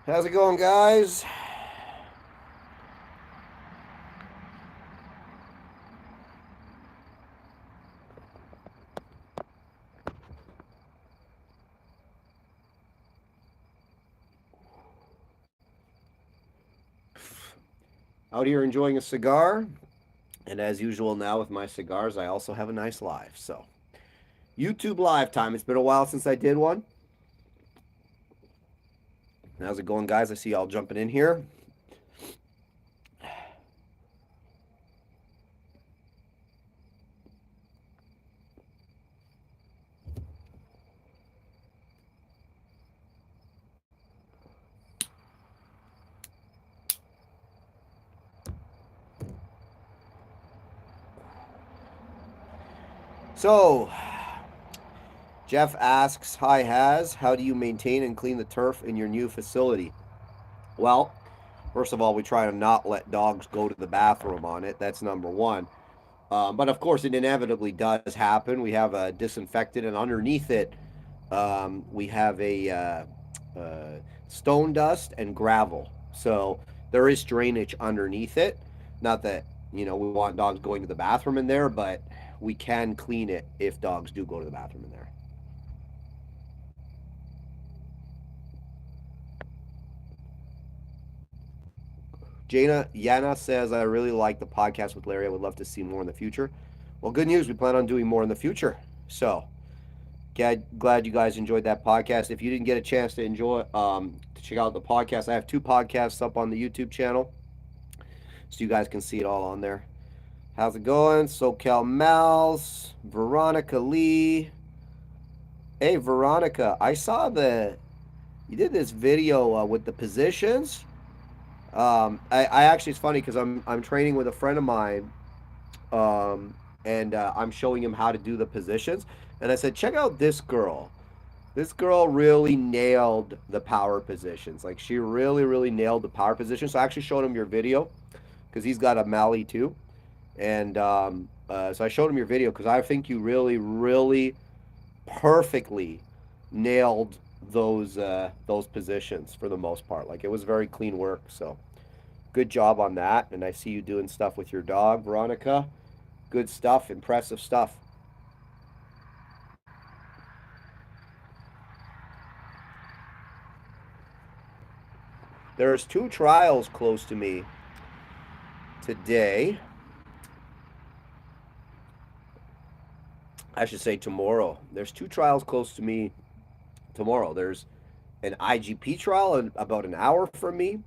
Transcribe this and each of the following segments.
How's it going, guys? Out here enjoying a cigar. And as usual now with my cigars, I also have a nice live. So, YouTube live time. It's been a while since I did one. How's it going, guys? I see y'all jumping in here. So, Jeff asks, hi, Has, how do you maintain and clean the turf in your new facility? Well, first of all, we try to not let dogs go to the bathroom on it. That's number one. But of course, it inevitably does happen. We have a disinfectant, and underneath it, we have a stone dust and gravel. So there is drainage underneath it. Not that, we want dogs going to the bathroom in there, but we can clean it if dogs do go to the bathroom in there. Yana says, I really like the podcast with Larry. I would love to see more in the future. Well, good news. We plan on doing more in the future. So, glad you guys enjoyed that podcast. If you didn't get a chance to to check out the podcast, I have 2 podcasts up on the YouTube channel, so you guys can see it all on there. How's it going? SoCal Mals, Veronica Lee. Hey, Veronica, I saw you did this video with the positions. I actually, it's funny because I'm training with a friend of mine, and I'm showing him how to do the positions. And I said, check out this girl. This girl really nailed the power positions. Like, she really, really nailed the power position. So I actually showed him your video because he's got a Mali too. And so I showed him your video because I think you really, really perfectly nailed those positions for the most part. Like, it was very clean work. So good job on that. And I see you doing stuff with your dog, Veronica. Good stuff. Impressive stuff. There's 2 trials close to me today. I should say tomorrow. There's 2 trials close to me tomorrow. There's an IGP trial in about an hour from me.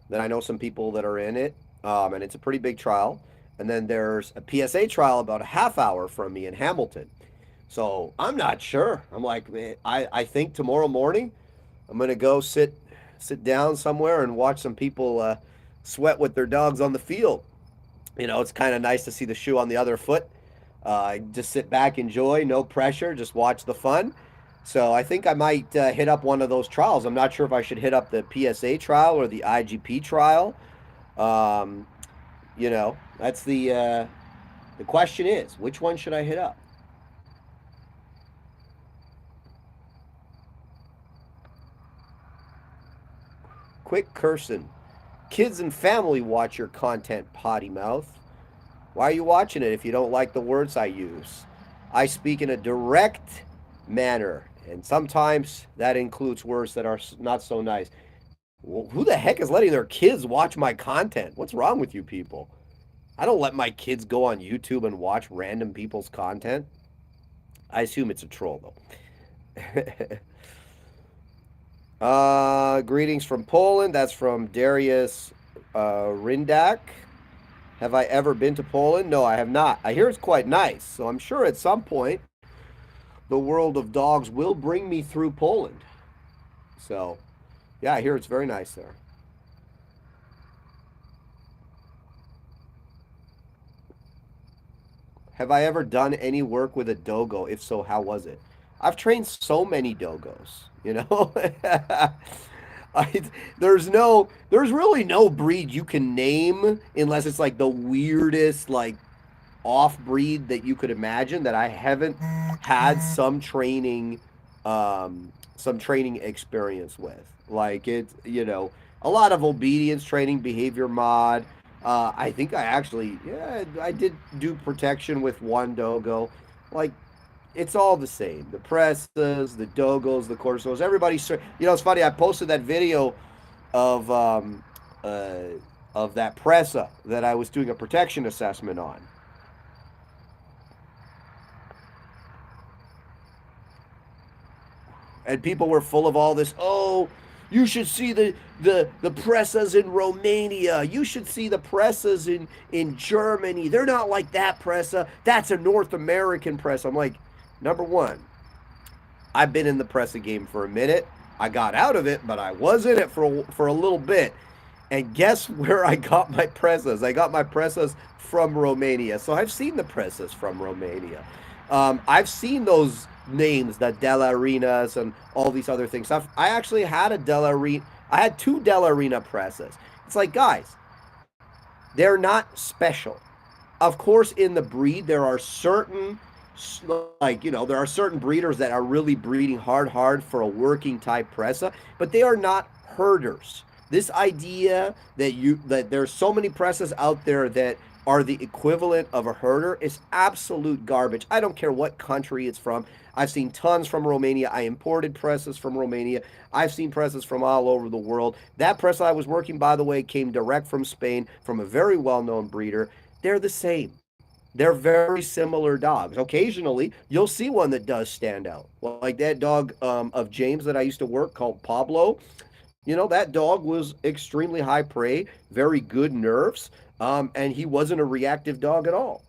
Then I know some people that are in it, and it's a pretty big trial. And then there's a PSA trial about a half hour from me in Hamilton. So I'm not sure. I'm like, man, I think tomorrow morning I'm gonna go sit down somewhere and watch some people sweat with their dogs on the field. It's kind of nice to see the shoe on the other foot. Just sit back, enjoy, no pressure, just watch the fun. So I think I might hit up one of those trials. I'm not sure if I should hit up the PSA trial or the IGP trial. Um, that's the question is, which one should I hit up? Quick Curson. Kids and family watch your content, potty mouth. Why are you watching it if you don't like the words I use? I speak in a direct manner, and sometimes that includes words that are not so nice. Well, who the heck is letting their kids watch my content? What's wrong with you people? I don't let my kids go on YouTube and watch random people's content. I assume it's a troll, though. Greetings from Poland. That's from Darius Rindak. Have I ever been to Poland? No, I have not. I hear it's quite nice, so I'm sure at some point the world of dogs will bring me through Poland. So, yeah, I hear it's very nice there. Have I ever done any work with a dogo? If so, how was it? I've trained so many dogos. I, there's really no breed you can name unless it's like the weirdest, like off breed that you could imagine that I haven't had some training some training experience with. Like it's, a lot of obedience training, behavior mod. I think I actually, yeah, I did do protection with one dogo. Like it's all the same. The presses, the dogos, the corsos, everybody's. It's funny. I posted that video of um, uh, of that pressa that I was doing a protection assessment on, and people were full of all this. Oh, you should see the pressas in Romania. You should see the pressas in Germany. They're not like that pressa. That's a North American press. I'm like, number one, I've been in the pressa game for a minute. I got out of it, but I was in it for a little bit. And guess where I got my pressas? I got my pressas from Romania. So I've seen the pressas from Romania. I've seen those names, the Dell'Arenas and all these other things. I actually had a Dell'Arena. I had two Dell'Arena presses. It's like, guys, they're not special. Of course, in the breed, there are certain, there are certain breeders that are really breeding hard for a working type pressa, but they are not herders. This idea that there's so many presses out there that are the equivalent of a herder is absolute garbage. I don't care what country it's from. I've seen tons from Romania. I imported presses from Romania. I've seen presses from all over the world. That press I was working, by the way, came direct from Spain from a very well-known breeder. They're the same. They're very similar dogs. Occasionally, you'll see one that does stand out. Well, like that dog of James that I used to work called Pablo. That dog was extremely high prey, very good nerves, and he wasn't a reactive dog at all.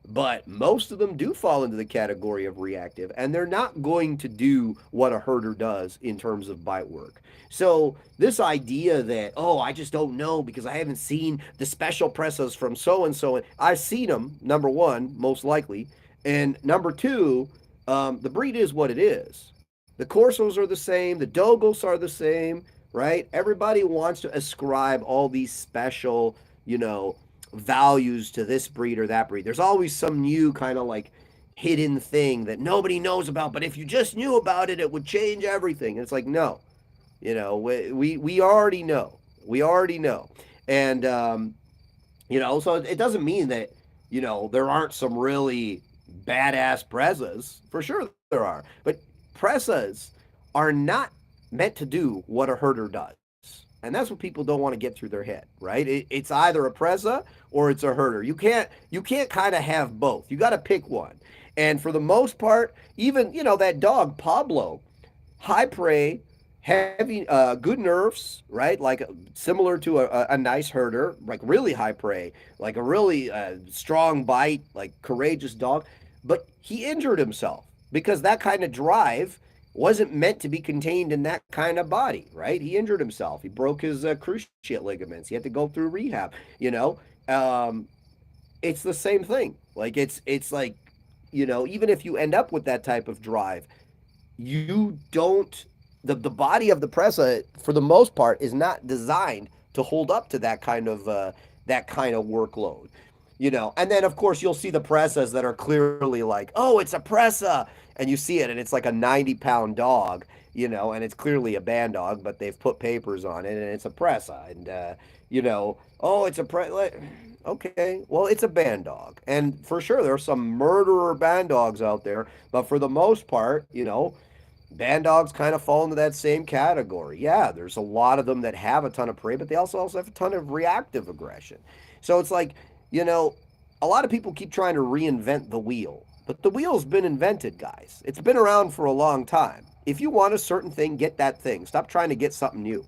But most of them do fall into the category of reactive, and they're not going to do what a herder does in terms of bite work. So, this idea that, oh, I just don't know because I haven't seen the special presses from so and so, I've seen them, number one, most likely. And number two, the breed is what it is. The Corsos are the same, the Dogos are the same, right? Everybody wants to ascribe all these special, values to this breed or that breed. There's always some new kind of like hidden thing that nobody knows about, but if you just knew about it, it would change everything. And it's like, no, we already know. We already know. And, so it doesn't mean that, there aren't some really badass presas. For sure there are. But presas are not meant to do what a herder does. And that's what people don't want to get through their head, right? It's either a presa or it's a herder. You can't kind of have both. You got to pick one. And for the most part, even that dog Pablo, high prey, heavy, good nerves, right? Like similar to a nice herder, like really high prey, like a really strong bite, like courageous dog. But he injured himself because that kind of drive wasn't meant to be contained in that kind of body, right? He injured himself. He broke his cruciate ligaments. He had to go through rehab. Um, it's the same thing. Like it's like, even if you end up with that type of drive, you don't. The body of the pressa, for the most part, is not designed to hold up to that kind of workload. And then of course you'll see the pressas that are clearly like, oh, it's a pressa, and you see it, and it's like a 90-pound dog, and it's clearly a band dog, but they've put papers on it, and it's a pressa, and oh, it's a okay, well, it's a band dog, and for sure there are some murderer band dogs out there, but for the most part, band dogs kind of fall into that same category. Yeah, there's a lot of them that have a ton of prey, but they also have a ton of reactive aggression. So it's like, you know, a lot of people keep trying to reinvent the wheel, but the wheel's been invented, guys. It's been around for a long time. If you want a certain thing, get that thing. Stop trying to get something new.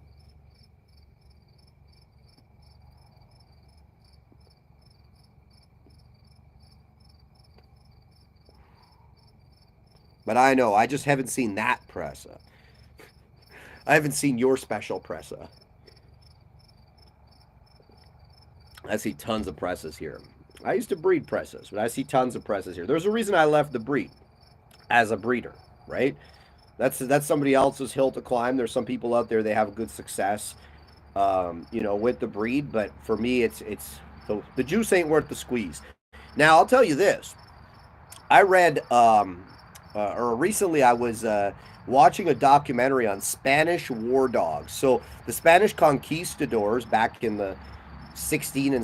But I know, I just haven't seen that Presa. I haven't seen your special Presa. I see tons of presses here. I used to breed presses, but I see tons of presses here. There's a reason I left the breed as a breeder, right? That's somebody else's hill to climb. There's some people out there they have good success, with the breed. But for me, it's the juice ain't worth the squeeze. Now I'll tell you this: I read, or recently I was watching a documentary on Spanish war dogs. So the Spanish conquistadors back in the 16 and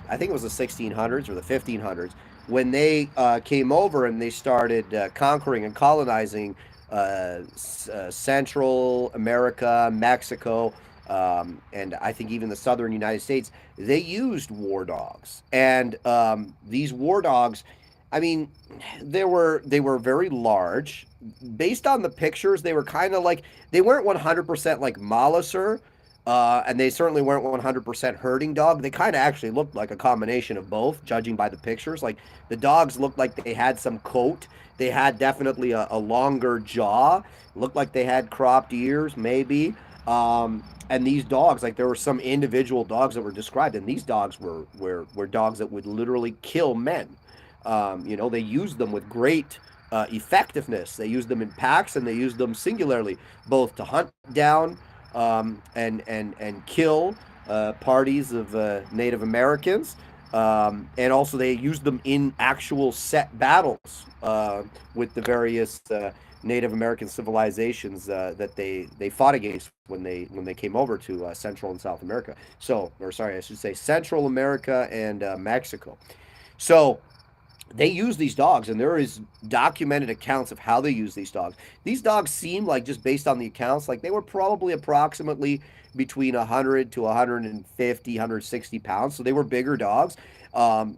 I think it was the 1600s or the 1500s when they came over and they started conquering and colonizing Central America, Mexico, and I think even the southern United States. They used war dogs, and these war dogs, I mean, they were very large. Based on the pictures, they were kind of like they weren't 100% like Molliser, and they certainly weren't 100% herding dog. They kind of actually looked like a combination of both, judging by the pictures. Like the dogs looked like they had some coat. They had definitely a longer jaw. Looked like they had cropped ears, maybe. And these dogs, like there were some individual dogs that were described, and these dogs were dogs that would literally kill men. They used them with great effectiveness. They used them in packs and they used them singularly, both to hunt down and kill parties of Native Americans. And also, they used them in actual set battles with the various Native American civilizations that they fought against when they came over to Central and South America. So, or sorry, I should say Central America and Mexico. So they use these dogs, and there is documented accounts of how they use these dogs. These dogs seem like, just based on the accounts, like they were probably approximately between 100 to 150 160 pounds, so they were bigger dogs.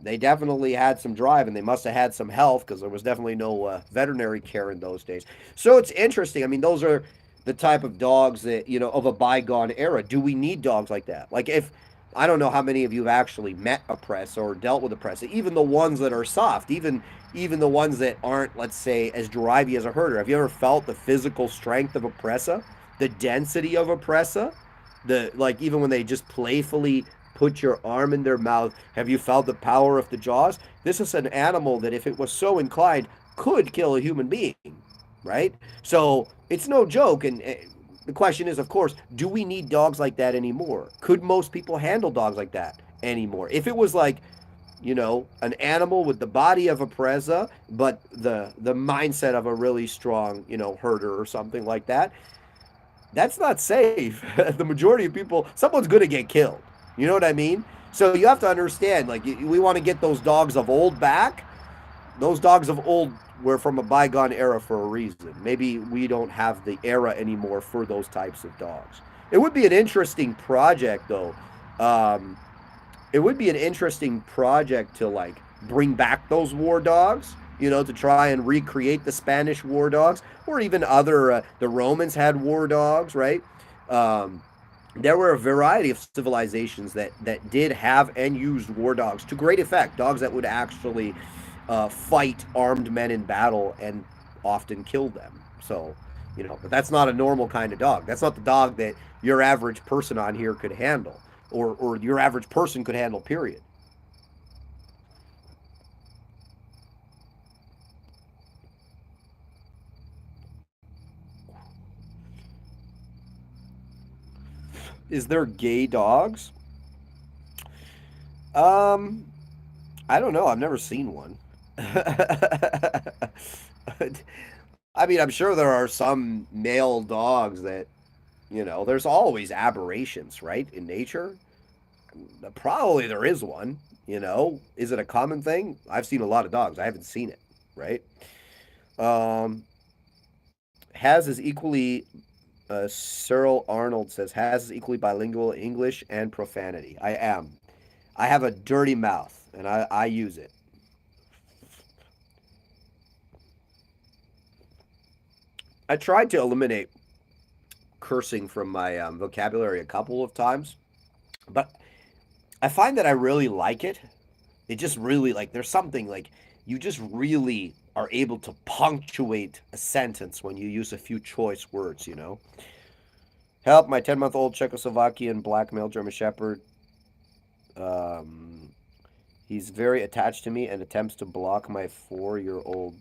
They definitely had some drive, and they must have had some health, because there was definitely no veterinary care in those days. So it's interesting. I mean, those are the type of dogs that, of a bygone era. Do we need dogs like that? Like, if I don't know how many of you have actually met a Presa or dealt with a Presa, even the ones that are soft, even the ones that aren't, let's say, as drivey as a herder. Have you ever felt the physical strength of a Presa, the density of a Presa, the like even when they just playfully put your arm in their mouth? Have you felt the power of the jaws? This is an animal that, if it was so inclined, could kill a human being, right? So it's no joke, and the question is, of course, do we need dogs like that anymore? Could most people handle dogs like that anymore? If it was like, an animal with the body of a Presa, but the mindset of a really strong, herder or something like that, that's not safe. The majority of people, someone's going to get killed. You know what I mean? So you have to understand, like, we want to get those dogs of old back. Those dogs of old were from a bygone era for a reason. Maybe we don't have the era anymore for those types of dogs. It would be an interesting project, though. Um, it would be an interesting project to like bring back those war dogs. To try and recreate the Spanish war dogs, or even other. The Romans had war dogs, right? Um, there were a variety of civilizations that did have and used war dogs to great effect. Dogs that would actually fight armed men in battle and often kill them. So, but that's not a normal kind of dog. That's not the dog that your average person on here could handle, or your average person could handle. Period. Is there gay dogs? Um, I don't know. I've never seen one. I mean, I'm sure there are some male dogs that, there's always aberrations, right, in nature. Probably there is one. Is it a common thing? I've seen a lot of dogs. I haven't seen it, right? Um, Has is equally, Cyril Arnold says, Has is equally bilingual English and profanity. I am. I have a dirty mouth, and I use it. I tried to eliminate cursing from my vocabulary a couple of times, but I find that I really like it. It just really, like, there's something like you just really are able to punctuate a sentence when you use a few choice words. Help, my 10-month-old Czechoslovakian black male German Shepherd. Um, he's very attached to me and attempts to block my 4-year-old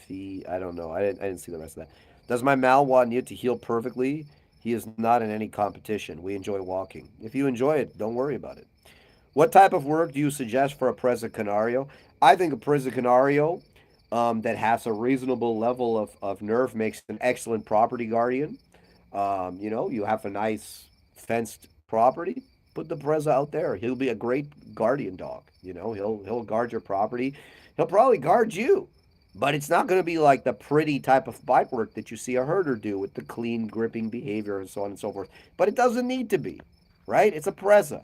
fee. I don't know. I didn't see the rest of that. Does my Malinois need to heal perfectly? He is not in any competition. We enjoy walking. If you enjoy it, don't worry about it. What type of work do you suggest for a Presa Canario? I think a Presa Canario that has a reasonable level of nerve makes an excellent property guardian. You have a nice fenced property. Put the Preza out there. He'll be a great guardian dog. He'll guard your property. He'll probably guard you. But it's not going to be like the pretty type of bite work that you see a herder do with the clean gripping behavior and so on and so forth. But it doesn't need to be, right? It's a Preza.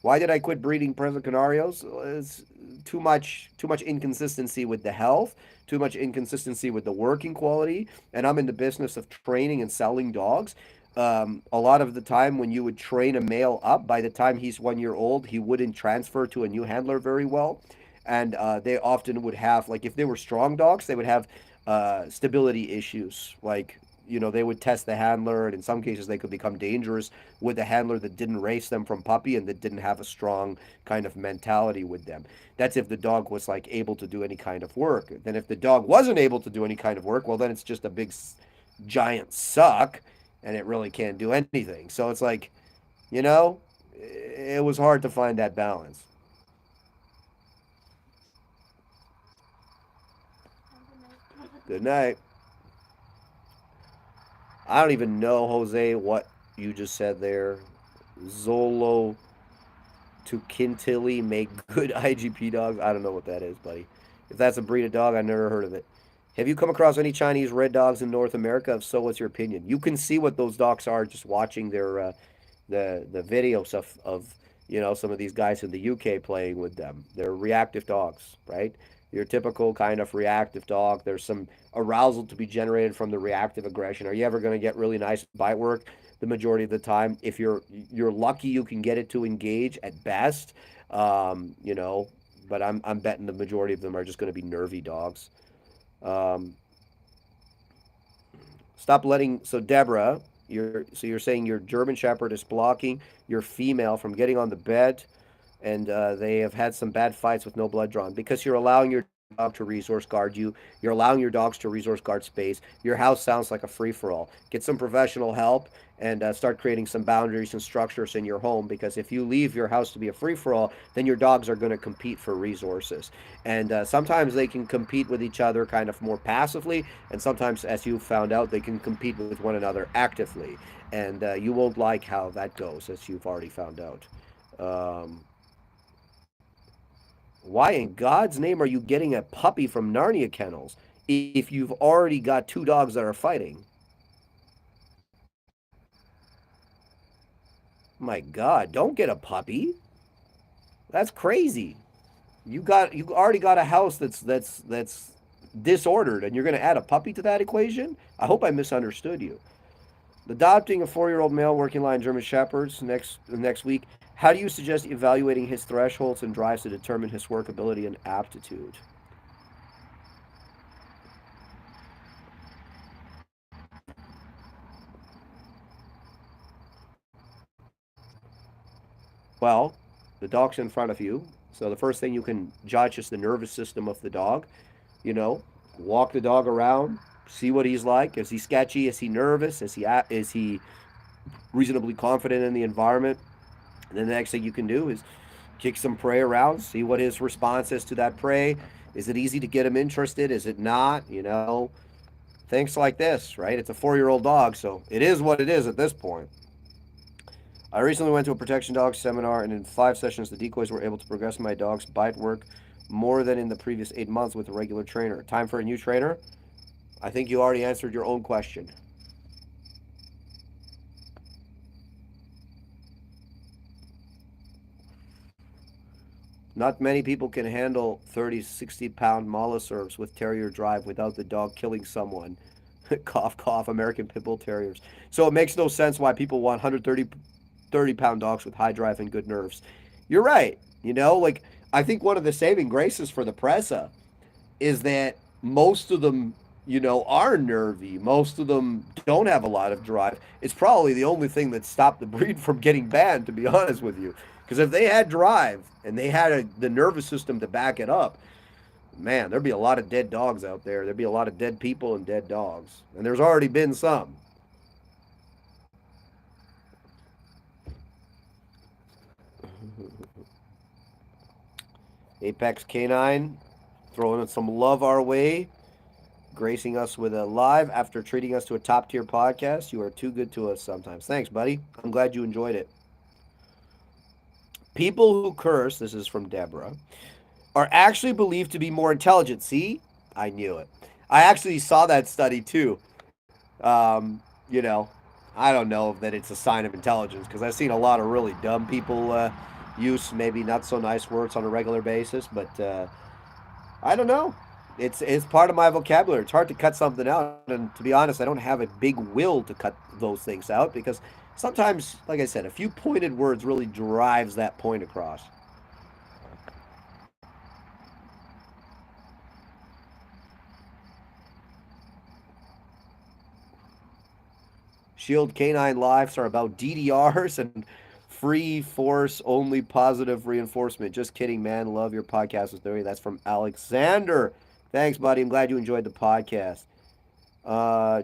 Why did I quit breeding Presa Canarios? It's too much inconsistency with the health, too much inconsistency with the working quality, and I'm in the business of training and selling dogs. A lot of the time, when you would train a male up, by the time he's 1 year old, he wouldn't transfer to a new handler very well, and they often would have, like, if they were strong dogs, they would have stability issues, like they would test the handler, and in some cases they could become dangerous with a handler that didn't race them from puppy and that didn't have a strong kind of mentality with them. That's if the dog was like able to do any kind of work. Then if the dog wasn't able to do any kind of work, well, then it's just a big giant suck, and it really can't do anything. So it's like, you know, it was hard to find that balance. Good night. I don't even know, Jose, what you just said there. Zolo to Quintilly make good IGP dogs. I don't know what that is, buddy. If that's a breed of dog, I've never heard of it. Have you come across any Chinese red dogs in North America? If so, what's your opinion? You can see what those dogs are just watching the videos of some of these guys in the UK playing with them. They're reactive dogs, right? Your typical kind of reactive dog. There's some arousal to be generated from the reactive aggression. Are you ever going to get really nice bite work? The majority of the time, if you're lucky, you can get it to engage at best. Um, you know, but I'm betting the majority of them are just going to be nervy dogs. Um, Stop letting. So Deborah, you're saying your German Shepherd is blocking your female from getting on the bed, and they have had some bad fights with no blood drawn because you're allowing your dog to resource guard you. You're allowing your dogs to resource guard space. Your house sounds like a free for all. Get some professional help and start creating some boundaries and structures in your home, because if you leave your house to be a free for all, then your dogs are going to compete for resources. And sometimes they can compete with each other kind of more passively, and sometimes, as you found out, they can compete with one another actively. And you won't like how that goes, as you've already found out. Um, why in God's name are you getting a puppy from Narnia kennels if you've already got two dogs that are fighting? My God, don't get a puppy. That's crazy. You already got a house that's disordered, and you're going to add a puppy to that equation? I hope I misunderstood you. Adopting a 4-year-old male working line German Shepherds next week. How do you suggest evaluating his thresholds and drives to determine his workability and aptitude? Well, the dog's in front of you, so the first thing you can judge is the nervous system of the dog. You know, walk the dog around, see what he's like. Is he sketchy? Is he nervous? Is he reasonably confident in the environment? And then the next thing you can do is kick some prey around, see what his response is to that prey. Is it easy to get him interested? Is it not? Things like this, right? It's a 4-year-old dog, so it is what it is at this point. I recently went to a protection dog seminar, and in 5 sessions, the decoys were able to progress my dog's bite work more than in the previous 8 months with a regular trainer. Time for a new trainer? I think you already answered your own question. Not many people can handle 30, 60-pound Molliserves with Terrier Drive without the dog killing someone. Cough, cough, American Pit Bull Terriers. So it makes no sense why people want 130-pound dogs with high drive and good nerves. You're right. Like, I think one of the saving graces for the Presa is that most of them, are nervy. Most of them don't have a lot of drive. It's probably the only thing that stopped the breed from getting banned, to be honest with you. Because if they had drive and they had the nervous system to back it up, man, there'd be a lot of dead dogs out there. There'd be a lot of dead people and dead dogs. And there's already been some. Apex Canine. Throwing some love our way, gracing us with a live after treating us to a top tier podcast. You are too good to us sometimes. Thanks, buddy. I'm glad you enjoyed it. People who curse, this is from Deborah, are actually believed to be more intelligent. See? I knew it. I actually saw that study too. You know, I don't know that it's a sign of intelligence because I've seen a lot of really dumb people use maybe not so nice words on a regular basis, but I don't know. It's part of my vocabulary. It's hard to cut something out, and to be honest, I don't have a big will to cut those things out because sometimes, like I said, a few pointed words really drives that point across. Shield Canine Lives are about DDRs and free force only positive reinforcement. Just kidding, man. Love your podcast with Larry. That's from Alexander. Thanks, buddy. I'm glad you enjoyed the podcast.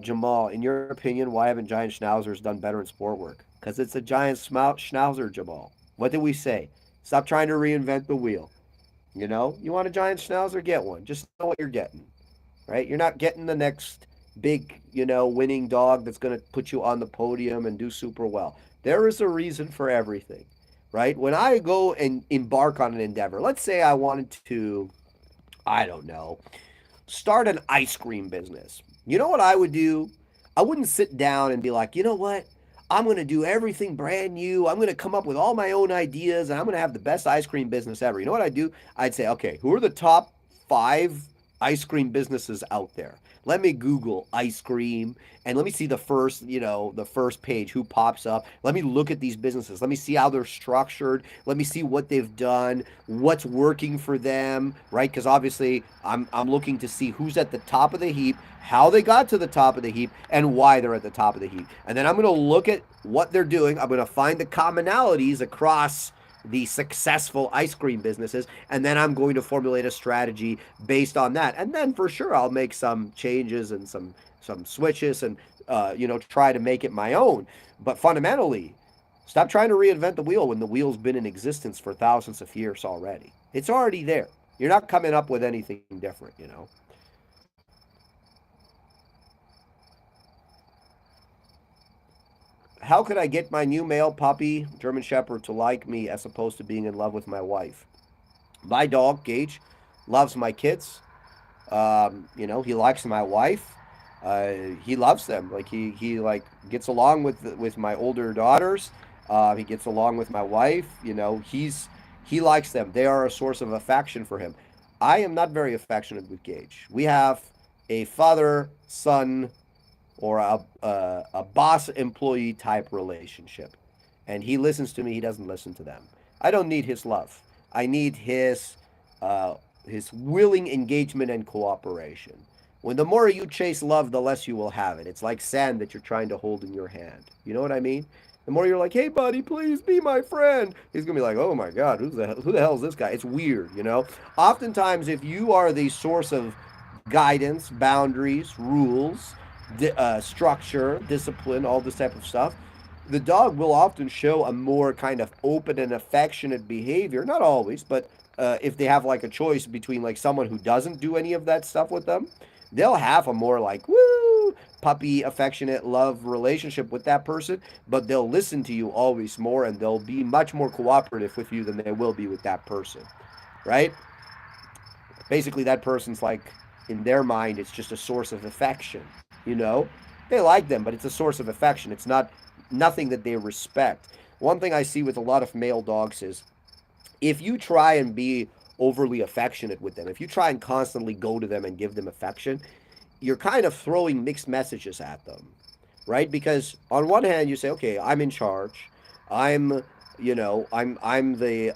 Jamal, in your opinion, why haven't giant schnauzers done better in sport work? Because it's a giant schnauzer, Jamal. What did we say? Stop trying to reinvent the wheel. You know, you want a giant schnauzer, get one. Just know what you're getting, right? You're not getting the next big, winning dog that's going to put you on the podium and do super well. There is a reason for everything, right? When I go and embark on an endeavor, let's say I wanted to, I don't know, start an ice cream business. You know what I would do? I wouldn't sit down and be like, you know what? I'm going to do everything brand new. I'm going to come up with all my own ideas and I'm going to have the best ice cream business ever. You know what I'd do? I'd say, okay, who are the top 5 ice cream businesses out there? Let me Google ice cream and let me see the first page, who pops up. Let me look at these businesses. Let me see how they're structured. Let me see what they've done, what's working for them, right? Because obviously I'm looking to see who's at the top of the heap, how they got to the top of the heap, and why they're at the top of the heap. And then I'm going to look at what they're doing. I'm going to find the commonalities across the successful ice cream businesses, and then I'm going to formulate a strategy based on that. And then for sure I'll make some changes and some switches and try to make it my own. But fundamentally, stop trying to reinvent the wheel when the wheel's been in existence for thousands of years already. It's already there. You're not coming up with anything different. How could I get my new male puppy, German Shepherd, to like me as opposed to being in love with my wife? My dog, Gage, loves my kids. He likes my wife. He loves them. Like he like gets along with my older daughters. He gets along with my wife. He likes them. They are a source of affection for him. I am not very affectionate with Gage. We have a father son or a boss employee type relationship. And he listens to me, he doesn't listen to them. I don't need his love. I need his willing engagement and cooperation. When the more you chase love, the less you will have it. It's like sand that you're trying to hold in your hand. You know what I mean? The more you're like, hey, buddy, please be my friend, he's going to be like, oh my God, who the hell is this guy? It's weird. Oftentimes, if you are the source of guidance, boundaries, rules, structure, discipline, all this type of stuff, the dog will often show a more kind of open and affectionate behavior. Not always, but if they have like a choice between like someone who doesn't do any of that stuff with them, they'll have a more like woo puppy affectionate love relationship with that person, but they'll listen to you always more and they'll be much more cooperative with you than they will be with that person, right? Basically that person's like, in their mind, it's just a source of affection. They like them, but it's a source of affection. It's not nothing that they respect. One thing I see with a lot of male dogs is if you try and be overly affectionate with them, if you try and constantly go to them and give them affection, you're kind of throwing mixed messages at them, right? Because on one hand, you say, okay, I'm in charge. I'm, I'm the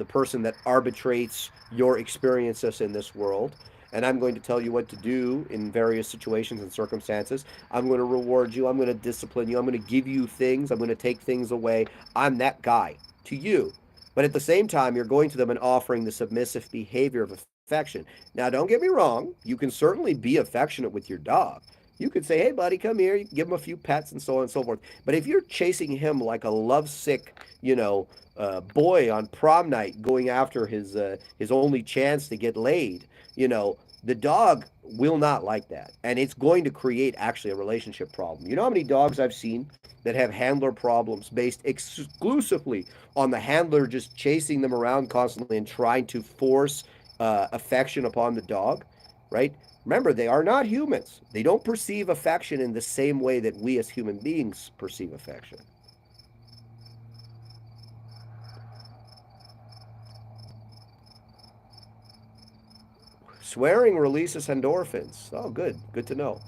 person that arbitrates your experiences in this world, and I'm going to tell you what to do in various situations and circumstances. I'm going to reward you. I'm going to discipline you. I'm going to give you things. I'm going to take things away. I'm that guy to you. But at the same time, you're going to them and offering the submissive behavior of affection. Now, don't get me wrong. You can certainly be affectionate with your dog. You could say, hey, buddy, come here. You can give him a few pets and so on and so forth. But if you're chasing him like a lovesick, boy on prom night going after his only chance to get laid, the dog will not like that. And it's going to create actually a relationship problem. You know how many dogs I've seen that have handler problems based exclusively on the handler just chasing them around constantly and trying to force affection upon the dog, right? Remember, they are not humans. They don't perceive affection in the same way that we as human beings perceive affection. Swearing releases endorphins. Oh, good. Good to know.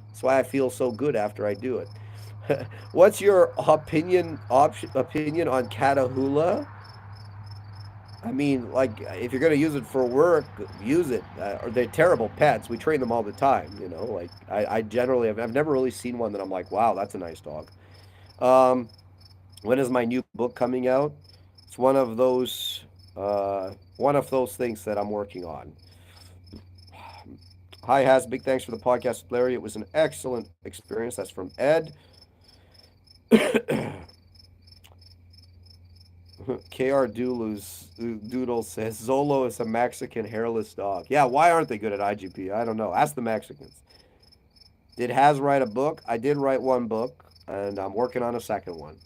That's why I feel so good after I do it. What's your opinion on Catahoula? I mean, like, if you're gonna use it for work, use it. Or they're terrible pets. We train them all the time. Like I generally I've never really seen one that I'm like, wow, that's a nice dog. Um, when is my new book coming out? It's one of those things that I'm working on. Hi, Has. Big thanks for the podcast, Larry. It was an excellent experience. That's from Ed. KR Doodle says Zolo is a Mexican hairless dog. Yeah, why aren't they good at IGP? I don't know. Ask the Mexicans. Did Has write a book? I did write one book, and I'm working on a second one.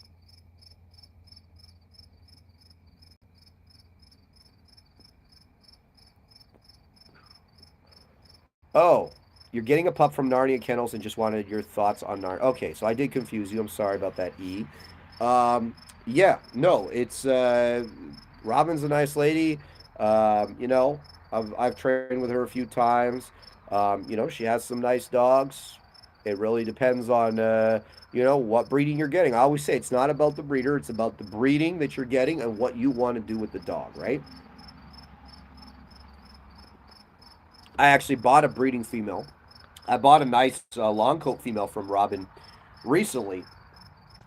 Oh, you're getting a pup from Narnia Kennels and just wanted your thoughts on Narnia. Okay, so I did confuse you. I'm sorry about that, E. Yeah, no, it's Robin's a nice lady. I've trained with her a few times. She has some nice dogs. It really depends on what breeding you're getting. I always say it's not about the breeder; it's about the breeding that you're getting and what you want to do with the dog, right? I actually bought a breeding female. I bought a nice long coat female from Robin recently,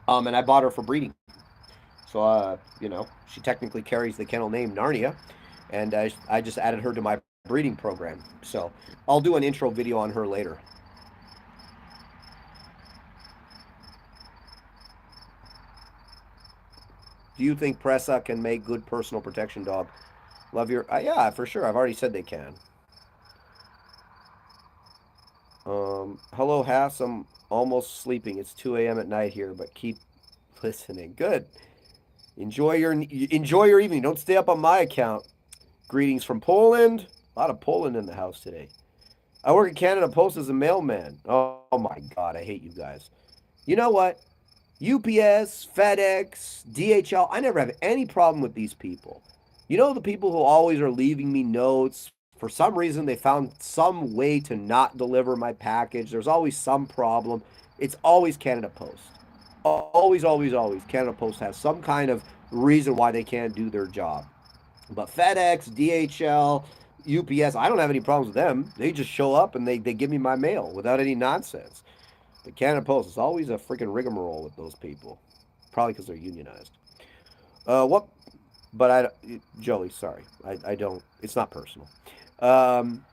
and I bought her for breeding. So, she technically carries the kennel name Narnia, and I just added her to my breeding program. So, I'll do an intro video on her later. Do you think Presa can make good personal protection dog? Love your. Yeah, for sure. I've already said they can. Hello, Hass. I'm almost sleeping. It's 2 a.m. at night here, but keep listening. Good. Enjoy your evening. Don't stay up on my account. Greetings from Poland. A lot of Poland in the house today. I work at Canada Post as a mailman. Oh my God, I hate you guys. You know what? UPS, FedEx, DHL. I never have any problem with these people. You know the people who always are leaving me notes. For some reason, they found some way to not deliver my package. There's always some problem. It's always Canada Post. Always, always, always. Canada Post has some kind of reason why they can't do their job. But FedEx, DHL, UPS, I don't have any problems with them. They just show up and they give me my mail without any nonsense. The Canada Post is always a freaking rigmarole with those people. Probably because they're unionized. What? But Joey, sorry. I don't. It's not personal. Um,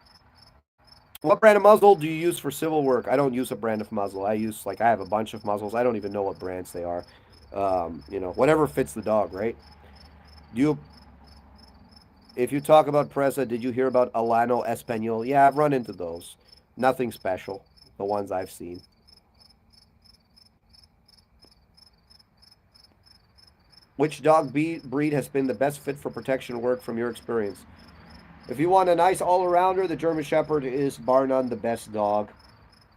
what brand of muzzle do you use for civil work? I don't use a brand of muzzle. I have a bunch of muzzles. I don't even know what brands they are. Whatever fits the dog, right? Do you If you talk about Presa, did you hear about Alano Espanol? Yeah, I've run into those. Nothing special, the ones I've seen. Which dog breed has been the best fit for protection work from your experience? If you want a nice all-arounder, the German Shepherd is bar none the best dog.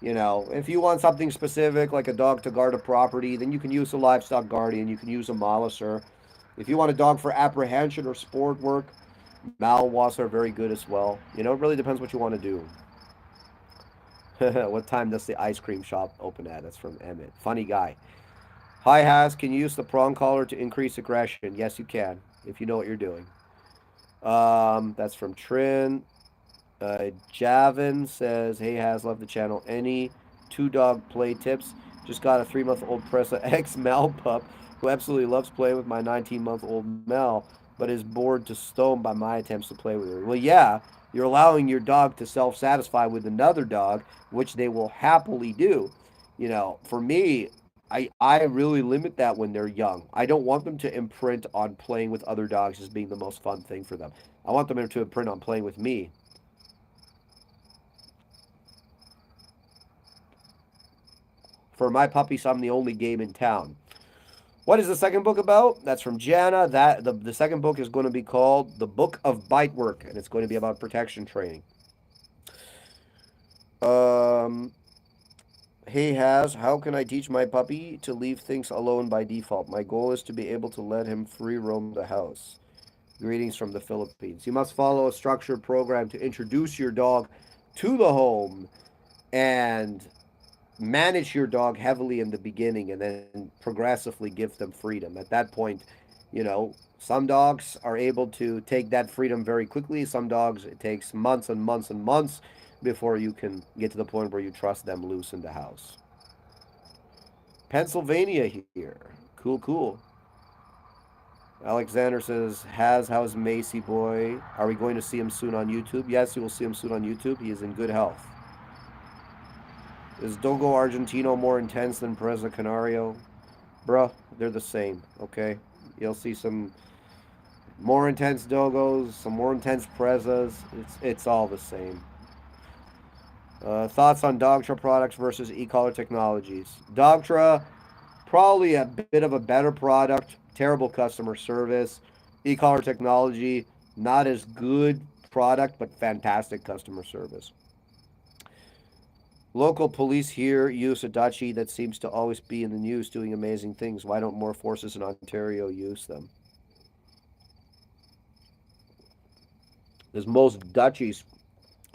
If you want something specific like a dog to guard a property, then you can use a livestock guardian. You can use a Molliser. If you want a dog for apprehension or sport work, Malinois are very good as well. It really depends what you want to do. What time does the ice cream shop open at? That's from Emmett. Funny guy. Hi, Has. Can you use the prong collar to increase aggression? Yes, you can, if you know what you're doing. That's from Trin. Javin says, hey, Has, love the channel. Any two-dog play tips? Just got a 3-month-old Presa X Mal pup who absolutely loves playing with my 19-month-old Mel, but is bored to stone by my attempts to play with her. Well, yeah, You're allowing your dog to self satisfy with another dog, which they will happily do. For me, I really limit that when they're young. I don't want them to imprint on playing with other dogs as being the most fun thing for them. I want them to imprint on playing with me. For my puppies, I'm the only game in town. What is the second book about? That's from Jana. The second book is going to be called The Book of Bite Work, and it's going to be about protection training. Um, how can I teach my puppy to leave things alone by default? My goal is to be able to let him free roam the house. Greetings from the Philippines. You must follow a structured program to introduce your dog to the home and manage your dog heavily in the beginning and then progressively give them freedom. At that point, some dogs are able to take that freedom very quickly. Some dogs, it takes months and months and months before you can get to the point where you trust them loose in the house. Pennsylvania here. Cool, cool. Alexander says, how's Macy boy? Are we going to see him soon on YouTube? Yes, you will see him soon on YouTube. He is in good health. Is Dogo Argentino more intense than Presa Canario? Bruh, they're the same, okay? You'll see some more intense Dogos, some more intense Prezas. It's all the same. Thoughts on Dogtra products versus e-collar technologies? Dogtra, probably a bit of a better product, terrible customer service. E-collar technology, not as good product, but fantastic customer service. Local police here use a Dachi that seems to always be in the news doing amazing things. Why don't more forces in Ontario use them? Because most Dutchies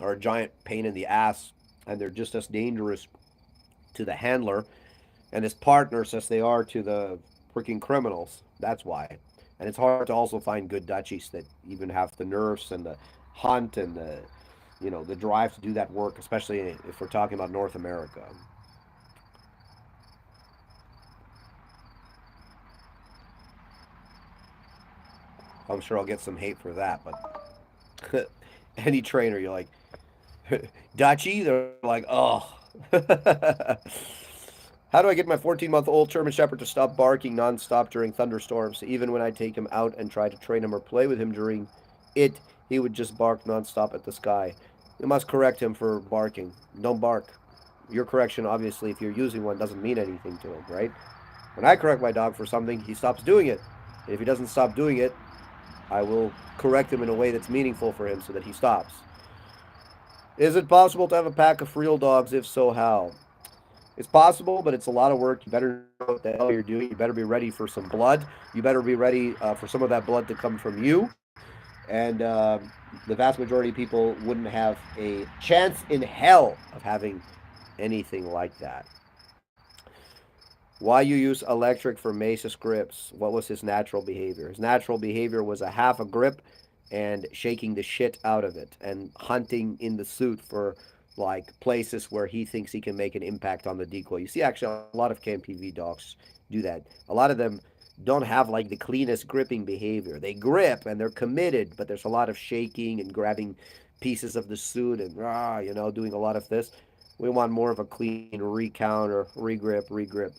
are a giant pain in the ass, and they're just as dangerous to the handler and his partners as they are to the freaking criminals. That's why. And it's hard to also find good Dutchies that even have the nerves and the hunt and the drive to do that work, especially if we're talking about North America. I'm sure I'll get some hate for that, but any trainer, you're like, Dutchie? They're like, oh. How do I get my 14-month-old German Shepherd to stop barking nonstop during thunderstorms? Even when I take him out and try to train him or play with him during it, he would just bark nonstop at the sky. You must correct him for barking. Don't bark. Your correction, obviously, if you're using one, doesn't mean anything to him, right? When I correct my dog for something, he stops doing it. And if he doesn't stop doing it, I will correct him in a way that's meaningful for him so that he stops. Is it possible to have a pack of real dogs? If so, how? It's possible, but it's a lot of work. You better know what the hell you're doing. You better be ready for some blood. You better be ready for some of that blood to come from you. And the vast majority of people wouldn't have a chance in hell of having anything like that. Why you use electric for Mesa's grips? What was his natural behavior? His natural behavior was a half a grip and shaking the shit out of it and hunting in the suit for like places where he thinks he can make an impact on the decoy. You see actually a lot of KMPV dogs do that. A lot of them don't have like the cleanest gripping behavior. They grip and they're committed, but there's a lot of shaking and grabbing pieces of the suit and doing a lot of this. We want more of a clean recount or regrip.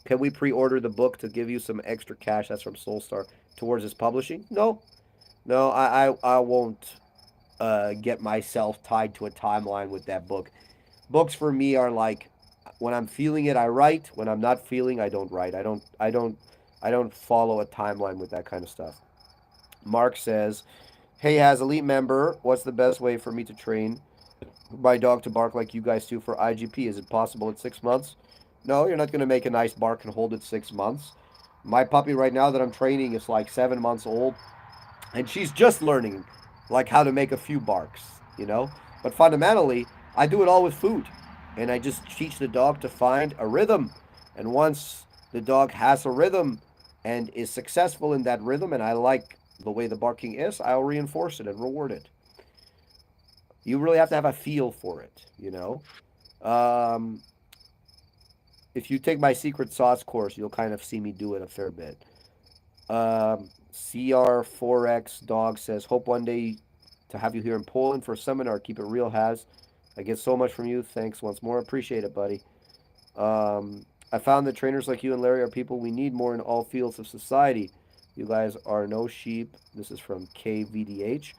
Can we pre-order the book to give you some extra cash? That's from Soulstar towards his publishing. No, no, I won't get myself tied to a timeline with that book. Books for me are like when I'm feeling it, I write. When I'm not feeling, I don't write. I don't follow a timeline with that kind of stuff. Mark says, "Hey, as elite member, what's the best way for me to train my dog to bark like you guys do for IGP? Is it possible at 6 months?" No, you're not going to make a nice bark and hold it 6 months. My puppy right now that I'm training is like 7 months old, and she's just learning like how to make a few barks. But fundamentally, I do it all with food, and I just teach the dog to find a rhythm. And once the dog has a rhythm and is successful in that rhythm, and I like the way the barking is, I'll reinforce it and reward it. You really have to have a feel for it. Um, if you take my secret sauce course, you'll kind of see me do it a fair bit. CR4X Dog says, hope one day to have you here in Poland for a seminar. Keep it real, Has. I get so much from you. Thanks once more. Appreciate it, buddy. I found that trainers like you and Larry are people we need more in all fields of society. You guys are no sheep. This is from KVDH.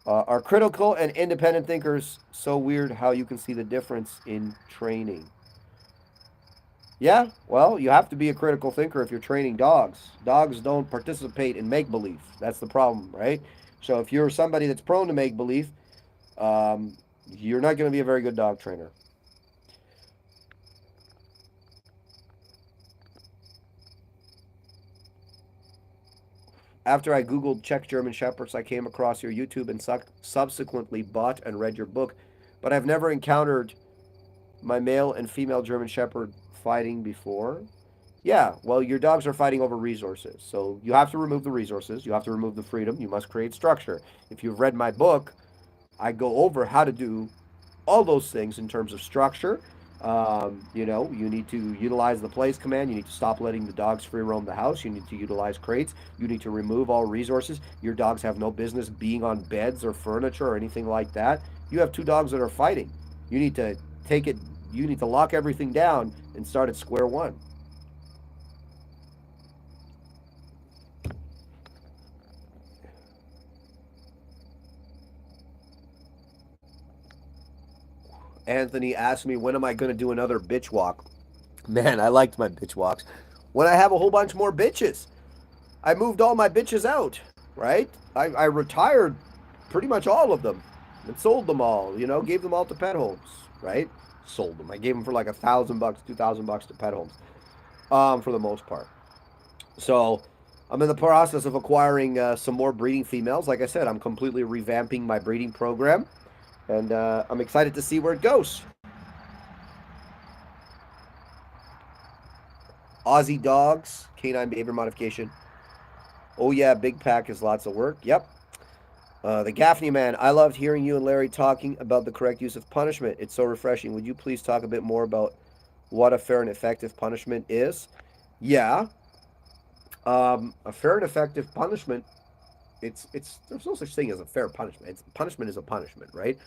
Are critical and independent thinkers. So weird how you can see the difference in training. Yeah, well, you have to be a critical thinker if you're training dogs. Dogs don't participate in make believe. That's the problem, right? So if you're somebody that's prone to make believe, you're not going to be a very good dog trainer. After I Googled Czech German Shepherds, I came across your YouTube and subsequently bought and read your book. But I've never encountered my male and female German Shepherd fighting before. Yeah, well, your dogs are fighting over resources. So you have to remove the resources. You have to remove the freedom. You must create structure. If you've read my book, I go over how to do all those things in terms of structure. You need to utilize the place command. You need to stop letting the dogs free roam the house. You need to utilize crates. You need to remove all resources. Your dogs have no business being on beds or furniture or anything like that. You have two dogs that are fighting. You need to take it, you need to lock everything down and start at square one. Anthony asked me, when am I going to do another bitch walk? Man, I liked my bitch walks. When I have a whole bunch more bitches. I moved all my bitches out, right? I retired pretty much all of them and sold them all, gave them all to pet homes, right? Sold them. I gave them for like $1,000, $2,000 to pet homes, for the most part. So I'm in the process of acquiring some more breeding females. Like I said, I'm completely revamping my breeding program, and I'm excited to see where it goes. Aussie dogs, canine behavior modification. Oh yeah, big pack is lots of work. Yep. The Gaffney man, I loved hearing you and Larry talking about the correct use of punishment. It's so refreshing. Would you please talk a bit more about what a fair and effective punishment is? Yeah, a fair and effective punishment. It's there's no such thing as a fair punishment. Punishment is a punishment, right?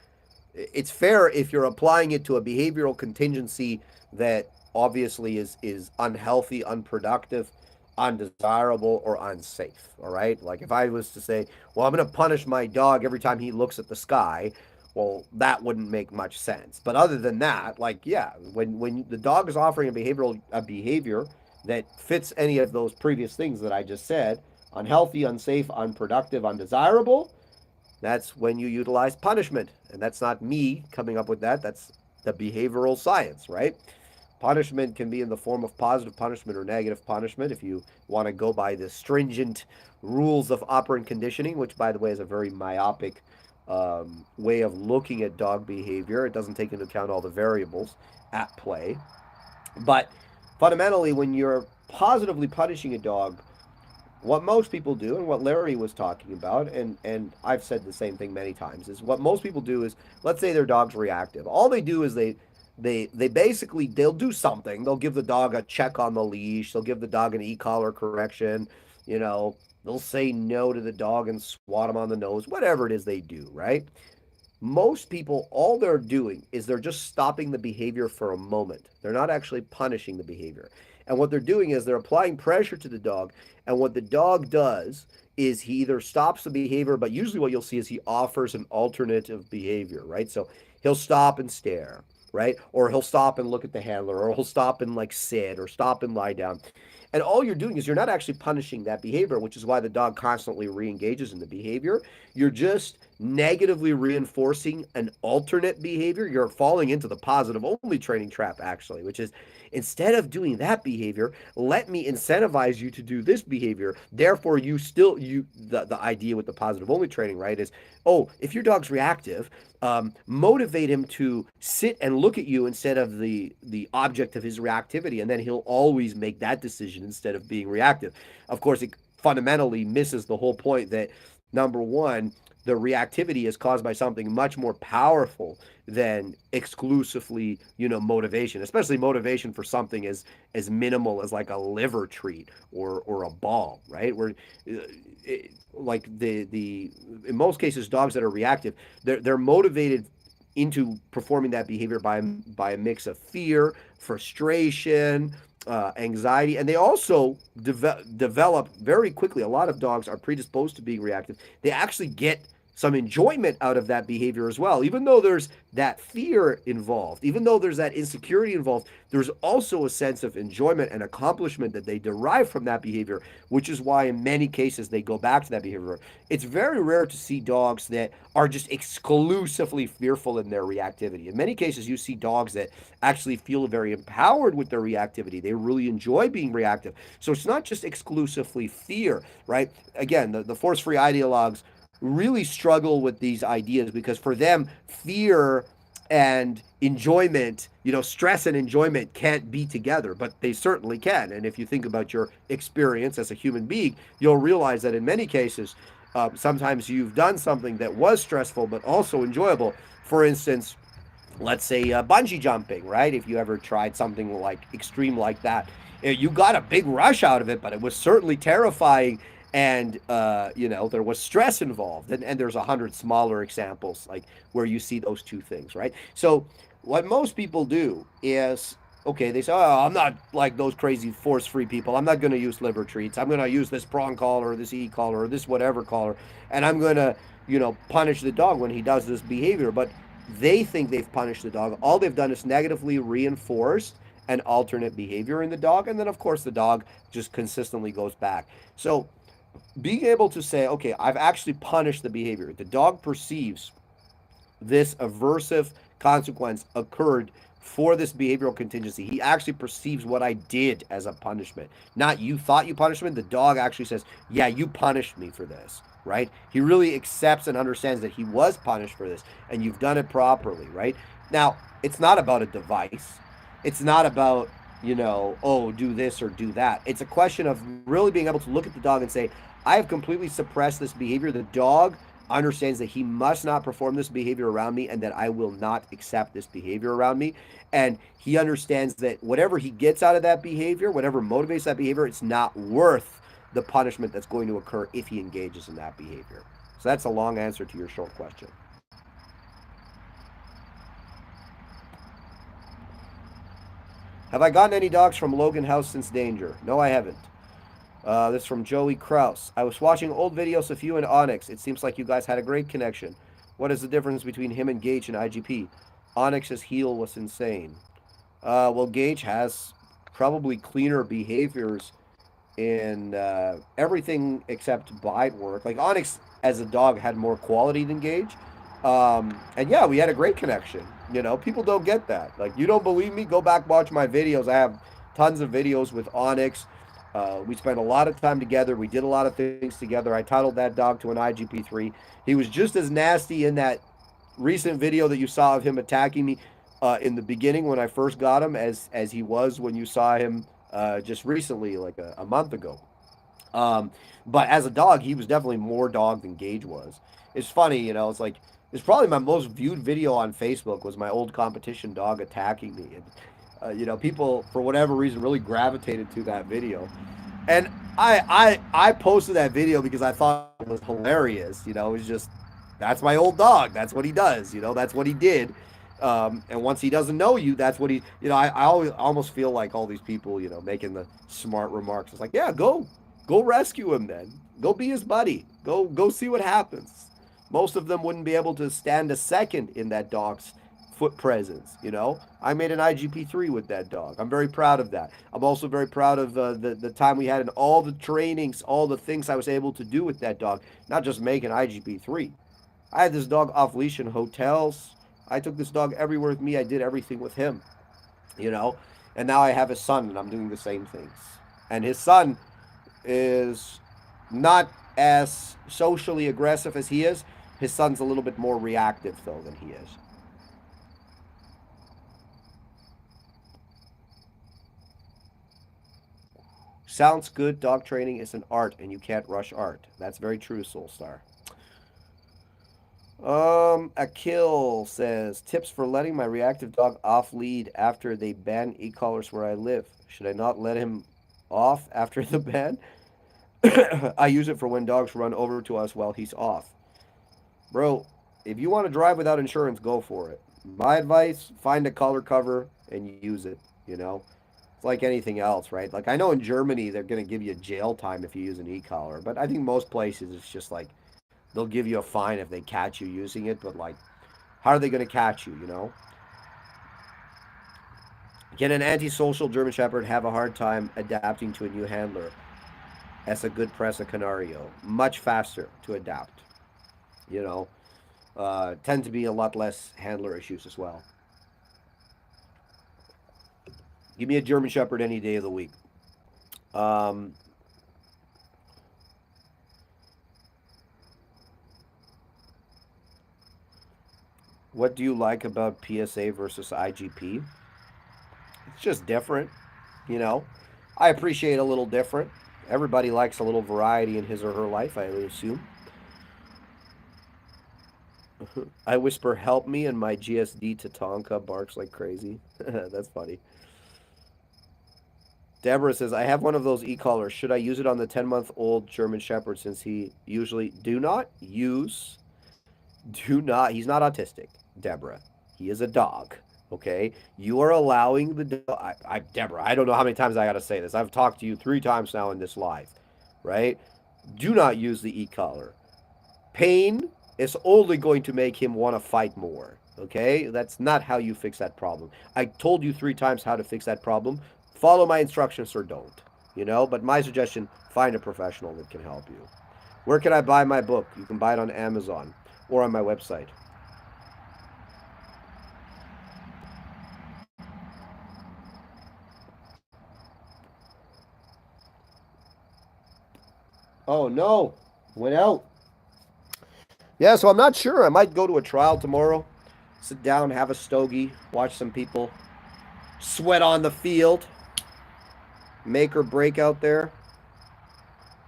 It's fair if you're applying it to a behavioral contingency that obviously is unhealthy, unproductive, undesirable, or unsafe. All right. Like if I was to say, well, I'm going to punish my dog every time he looks at the sky. Well, that wouldn't make much sense. But other than that, like, yeah, when the dog is offering a behavior that fits any of those previous things that I just said, unhealthy, unsafe, unproductive, undesirable, that's when you utilize punishment. And that's not me coming up with that. That's the behavioral science, right? Punishment can be in the form of positive punishment or negative punishment if you want to go by the stringent rules of operant conditioning, which, by the way, is a very myopic way of looking at dog behavior. It doesn't take into account all the variables at play. But fundamentally, when you're positively punishing a dog, what most people do, and what Larry was talking about, and I've said the same thing many times, is what most people do is, let's say their dog's reactive. All they do is they basically, they'll do something. They'll give the dog a check on the leash. They'll give the dog an e-collar correction. You know, they'll say no to the dog and swat him on the nose. Whatever it is they do, right? Most people, all they're doing is they're just stopping the behavior for a moment. They're not actually punishing the behavior. And what they're doing is they're applying pressure to the dog. And what the dog does is he either stops the behavior, but usually what you'll see is he offers an alternative behavior, right? So he'll stop and stare, right? Or he'll stop and look at the handler, or he'll stop and like sit, or stop and lie down. And all you're doing is you're not actually punishing that behavior, which is why the dog constantly re-engages in the behavior. You're just negatively reinforcing an alternate behavior. You're falling into the positive only training trap, actually, which is, instead of doing that behavior, let me incentivize you to do this behavior. Therefore, the idea with the positive only training, right, is, oh, if your dog's reactive, motivate him to sit and look at you instead of the object of his reactivity, and then he'll always make that decision instead of being reactive. Of course, it fundamentally misses the whole point that, number one, the reactivity is caused by something much more powerful than exclusively, motivation, especially motivation for something as minimal as like a liver treat or a ball, right? Where like the in most cases dogs that are reactive, they're motivated into performing that behavior by a mix of fear, frustration, anxiety, and they also develop very quickly. A lot of dogs are predisposed to being reactive. They actually get some enjoyment out of that behavior as well. Even though there's that fear involved, even though there's that insecurity involved, there's also a sense of enjoyment and accomplishment that they derive from that behavior, which is why in many cases they go back to that behavior. It's very rare to see dogs that are just exclusively fearful in their reactivity. In many cases, you see dogs that actually feel very empowered with their reactivity. They really enjoy being reactive. So it's not just exclusively fear, right? Again, the force free ideologues really struggle with these ideas because for them, fear and enjoyment, stress and enjoyment can't be together, but they certainly can. And if you think about your experience as a human being, you'll realize that in many cases, sometimes you've done something that was stressful but also enjoyable. For instance, let's say bungee jumping, right? If you ever tried something like extreme like that, you got a big rush out of it, but it was certainly terrifying. And there was stress involved, and there's 100 smaller examples like where you see those two things, right? So what most people do is, okay, they say, oh, I'm not like those crazy force-free people. I'm not going to use liver treats. I'm going to use this prong collar or this e-collar or this whatever collar, and I'm going to punish the dog when he does this behavior. But they think they've punished the dog. All they've done is negatively reinforced an alternate behavior in the dog, and then of course the dog just consistently goes back. So being able to say, okay, I've actually punished the behavior. The dog perceives this aversive consequence occurred for this behavioral contingency. He actually perceives what I did as a punishment. Not you thought you punished me. The dog actually says, yeah, you punished me for this, right? He really accepts and understands that he was punished for this and you've done it properly, right? Now, it's not about a device. It's not about, oh, do this or do that. It's a question of really being able to look at the dog and say, I have completely suppressed this behavior. The dog understands that he must not perform this behavior around me and that I will not accept this behavior around me. And he understands that whatever he gets out of that behavior, whatever motivates that behavior, it's not worth the punishment that's going to occur if he engages in that behavior. So that's a long answer to your short question. Have I gotten any dogs from Logan House since Danger? No, I haven't. This is from Joey Kraus. I was watching old videos of you and Onyx. It seems like you guys had a great connection. What is the difference between him and Gage in IGP? Onyx's heel was insane. Well, Gage has probably cleaner behaviors in everything except bite work. Like Onyx as a dog had more quality than Gage. And yeah, we had a great connection. People don't get that. Like, you don't believe me? Go back, watch my videos. I have tons of videos with Onyx. We spent a lot of time together. We did a lot of things together. I titled that dog to an IGP3. He was just as nasty in that recent video that you saw of him attacking me in the beginning when I first got him as he was when you saw him just recently, like a month ago. But as a dog, he was definitely more dog than Gage was. It's funny, it's like, it's probably my most viewed video on Facebook was my old competition dog attacking me. And, people, for whatever reason, really gravitated to that video. And I posted that video because I thought it was hilarious. It was just, that's my old dog. That's what he does. That's what he did. And once he doesn't know you, that's what he, I always almost feel like all these people, making the smart remarks. It's like, yeah, go rescue him then. Go be his buddy. Go see what happens. Most of them wouldn't be able to stand a second in that dog's foot presence. I made an IGP3 with that dog. I'm very proud of that. I'm also very proud of the time we had and all the trainings, all the things I was able to do with that dog. Not just make an IGP3. I had this dog off leash in hotels. I took this dog everywhere with me. I did everything with him, you know. And now I have his son, and I'm doing the same things. And his son is not as socially aggressive as he is. His son's a little bit more reactive, though, than he is. Sounds good. Dog training is an art, and you can't rush art. That's very true, Soulstar. Akil says tips for letting my reactive dog off lead after they ban e-collars where I live. Should I not let him off after the ban? I use it for when dogs run over to us while he's off. Bro, if you want to drive without insurance, go for it. My advice, find a collar cover and use it, you know? It's like anything else, right? Like I know in Germany they're going to give you jail time if you use an e-collar, but I think most places it's just like they'll give you a fine if they catch you using it, but like how are they going to catch you, you know? Can an antisocial German Shepherd have a hard time adapting to a new handler as a good Presa Canario? Much faster to adapt, you know? Tend to be a lot less handler issues as well. Give me a German Shepherd any day of the week. Um, what do you like about PSA versus IGP? It's just different, you know. I appreciate a little different. Everybody likes a little variety in his or her life, I would assume. I whisper, help me, and my GSD Tatanka barks like crazy. That's funny. Deborah says, I have one of those e-collars. Should I use it on the 10-month-old German Shepherd since he usually do not use, do not, he's not autistic, Deborah. He is a dog, okay? You are allowing the dog, Deborah, I don't know how many times I got to say this. I've talked to you 3 times now in this live, right? Do not use the e-collar. Pain is only going to make him want to fight more. Okay? That's not how you fix that problem. I told you 3 times how to fix that problem. Follow my instructions or don't. You know, but my suggestion, find a professional that can help you. Where can I buy my book? You can buy it on Amazon or on my website. Oh no, went out. Yeah, so I'm not sure. I might go to a trial tomorrow. Sit down, have a stogie, watch some people sweat on the field, make or break out there.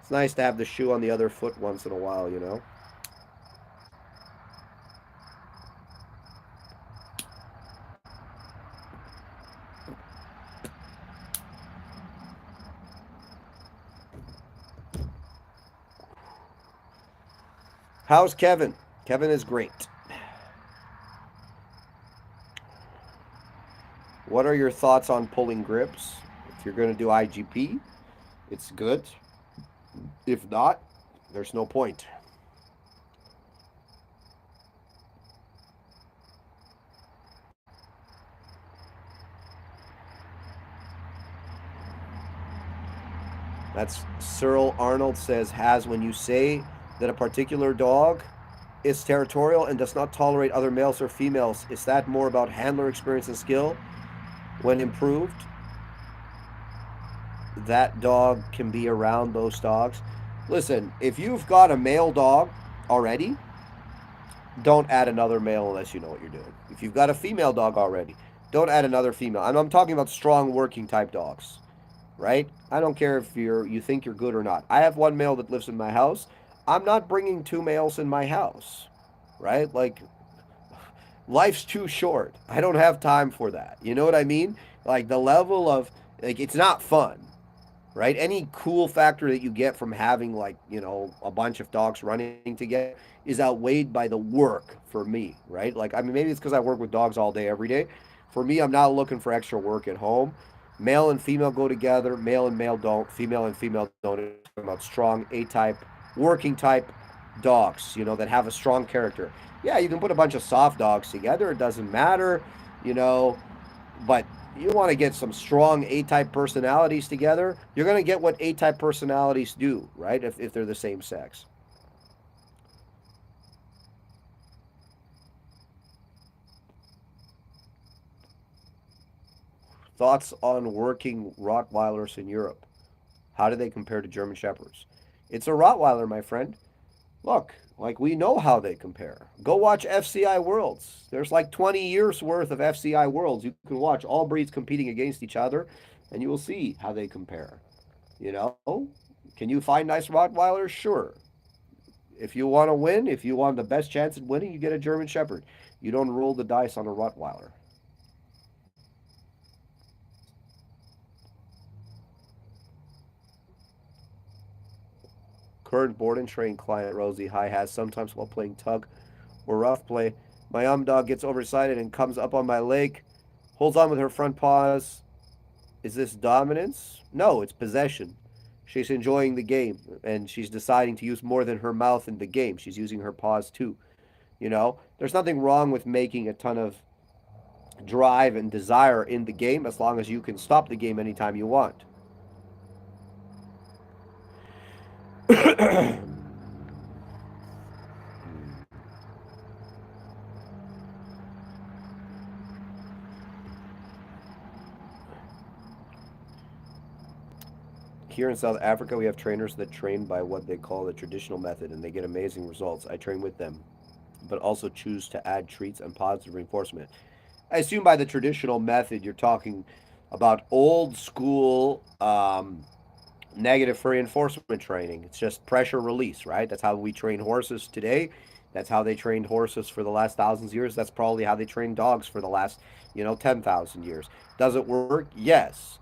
It's nice to have the shoe on the other foot once in a while, you know? How's Kevin? Kevin is great. What are your thoughts on pulling grips? If you're going to do IGP, it's good. If not, there's no point. That's Cyril Arnold says, has when you say that a particular dog is territorial and does not tolerate other males or females, is that more about handler experience and skill? When improved, that dog can be around those dogs. Listen, if you've got a male dog already, don't add another male unless you know what you're doing. If you've got a female dog already, don't add another female. And I'm talking about strong working type dogs, right? I don't care if you think you're good or not. I have one male that lives in my house. I'm not bringing 2 males in my house, right? Like life's too short. I don't have time for that. You know what I mean? Like the level of like it's not fun, right? Any cool factor that you get from having like, a bunch of dogs running together is outweighed by the work for me, right? Like, I mean, maybe it's because I work with dogs all day, every day. For me, I'm not looking for extra work at home. Male and female go together, male and male don't, female and female don't. It's about strong A type, working type dogs, that have a strong character. Yeah, you can put a bunch of soft dogs together, it doesn't matter, you know, but you want to get some strong A type personalities together, you're going to get what A type personalities do, right? If they're the same sex. Thoughts on working Rottweilers in Europe? How do they compare to German Shepherds? It's a Rottweiler, my friend. Look, like we know how they compare. Go watch FCI Worlds. There's like 20 years worth of FCI Worlds. You can watch all breeds competing against each other and you will see how they compare. You know? Can you find nice Rottweilers? Sure. If you want to win, if you want the best chance at winning, you get a German Shepherd. You don't roll the dice on a Rottweiler. Current board and train client Rosie High has sometimes while playing tug or rough play. My dog gets overexcited and comes up on my leg, holds on with her front paws. Is this dominance? No, it's possession. She's enjoying the game and she's deciding to use more than her mouth in the game. She's using her paws too. There's nothing wrong with making a ton of drive and desire in the game as long as you can stop the game anytime you want. Here in South Africa, we have trainers that train by what they call the traditional method, and they get amazing results. I train with them, but also choose to add treats and positive reinforcement. I assume by the traditional method, you're talking about old school negative reinforcement training. It's just pressure release, right? That's how we train horses today. That's how they trained horses for the last thousands of years. That's probably how they train dogs for the last, 10,000 years. Does it work? Yes.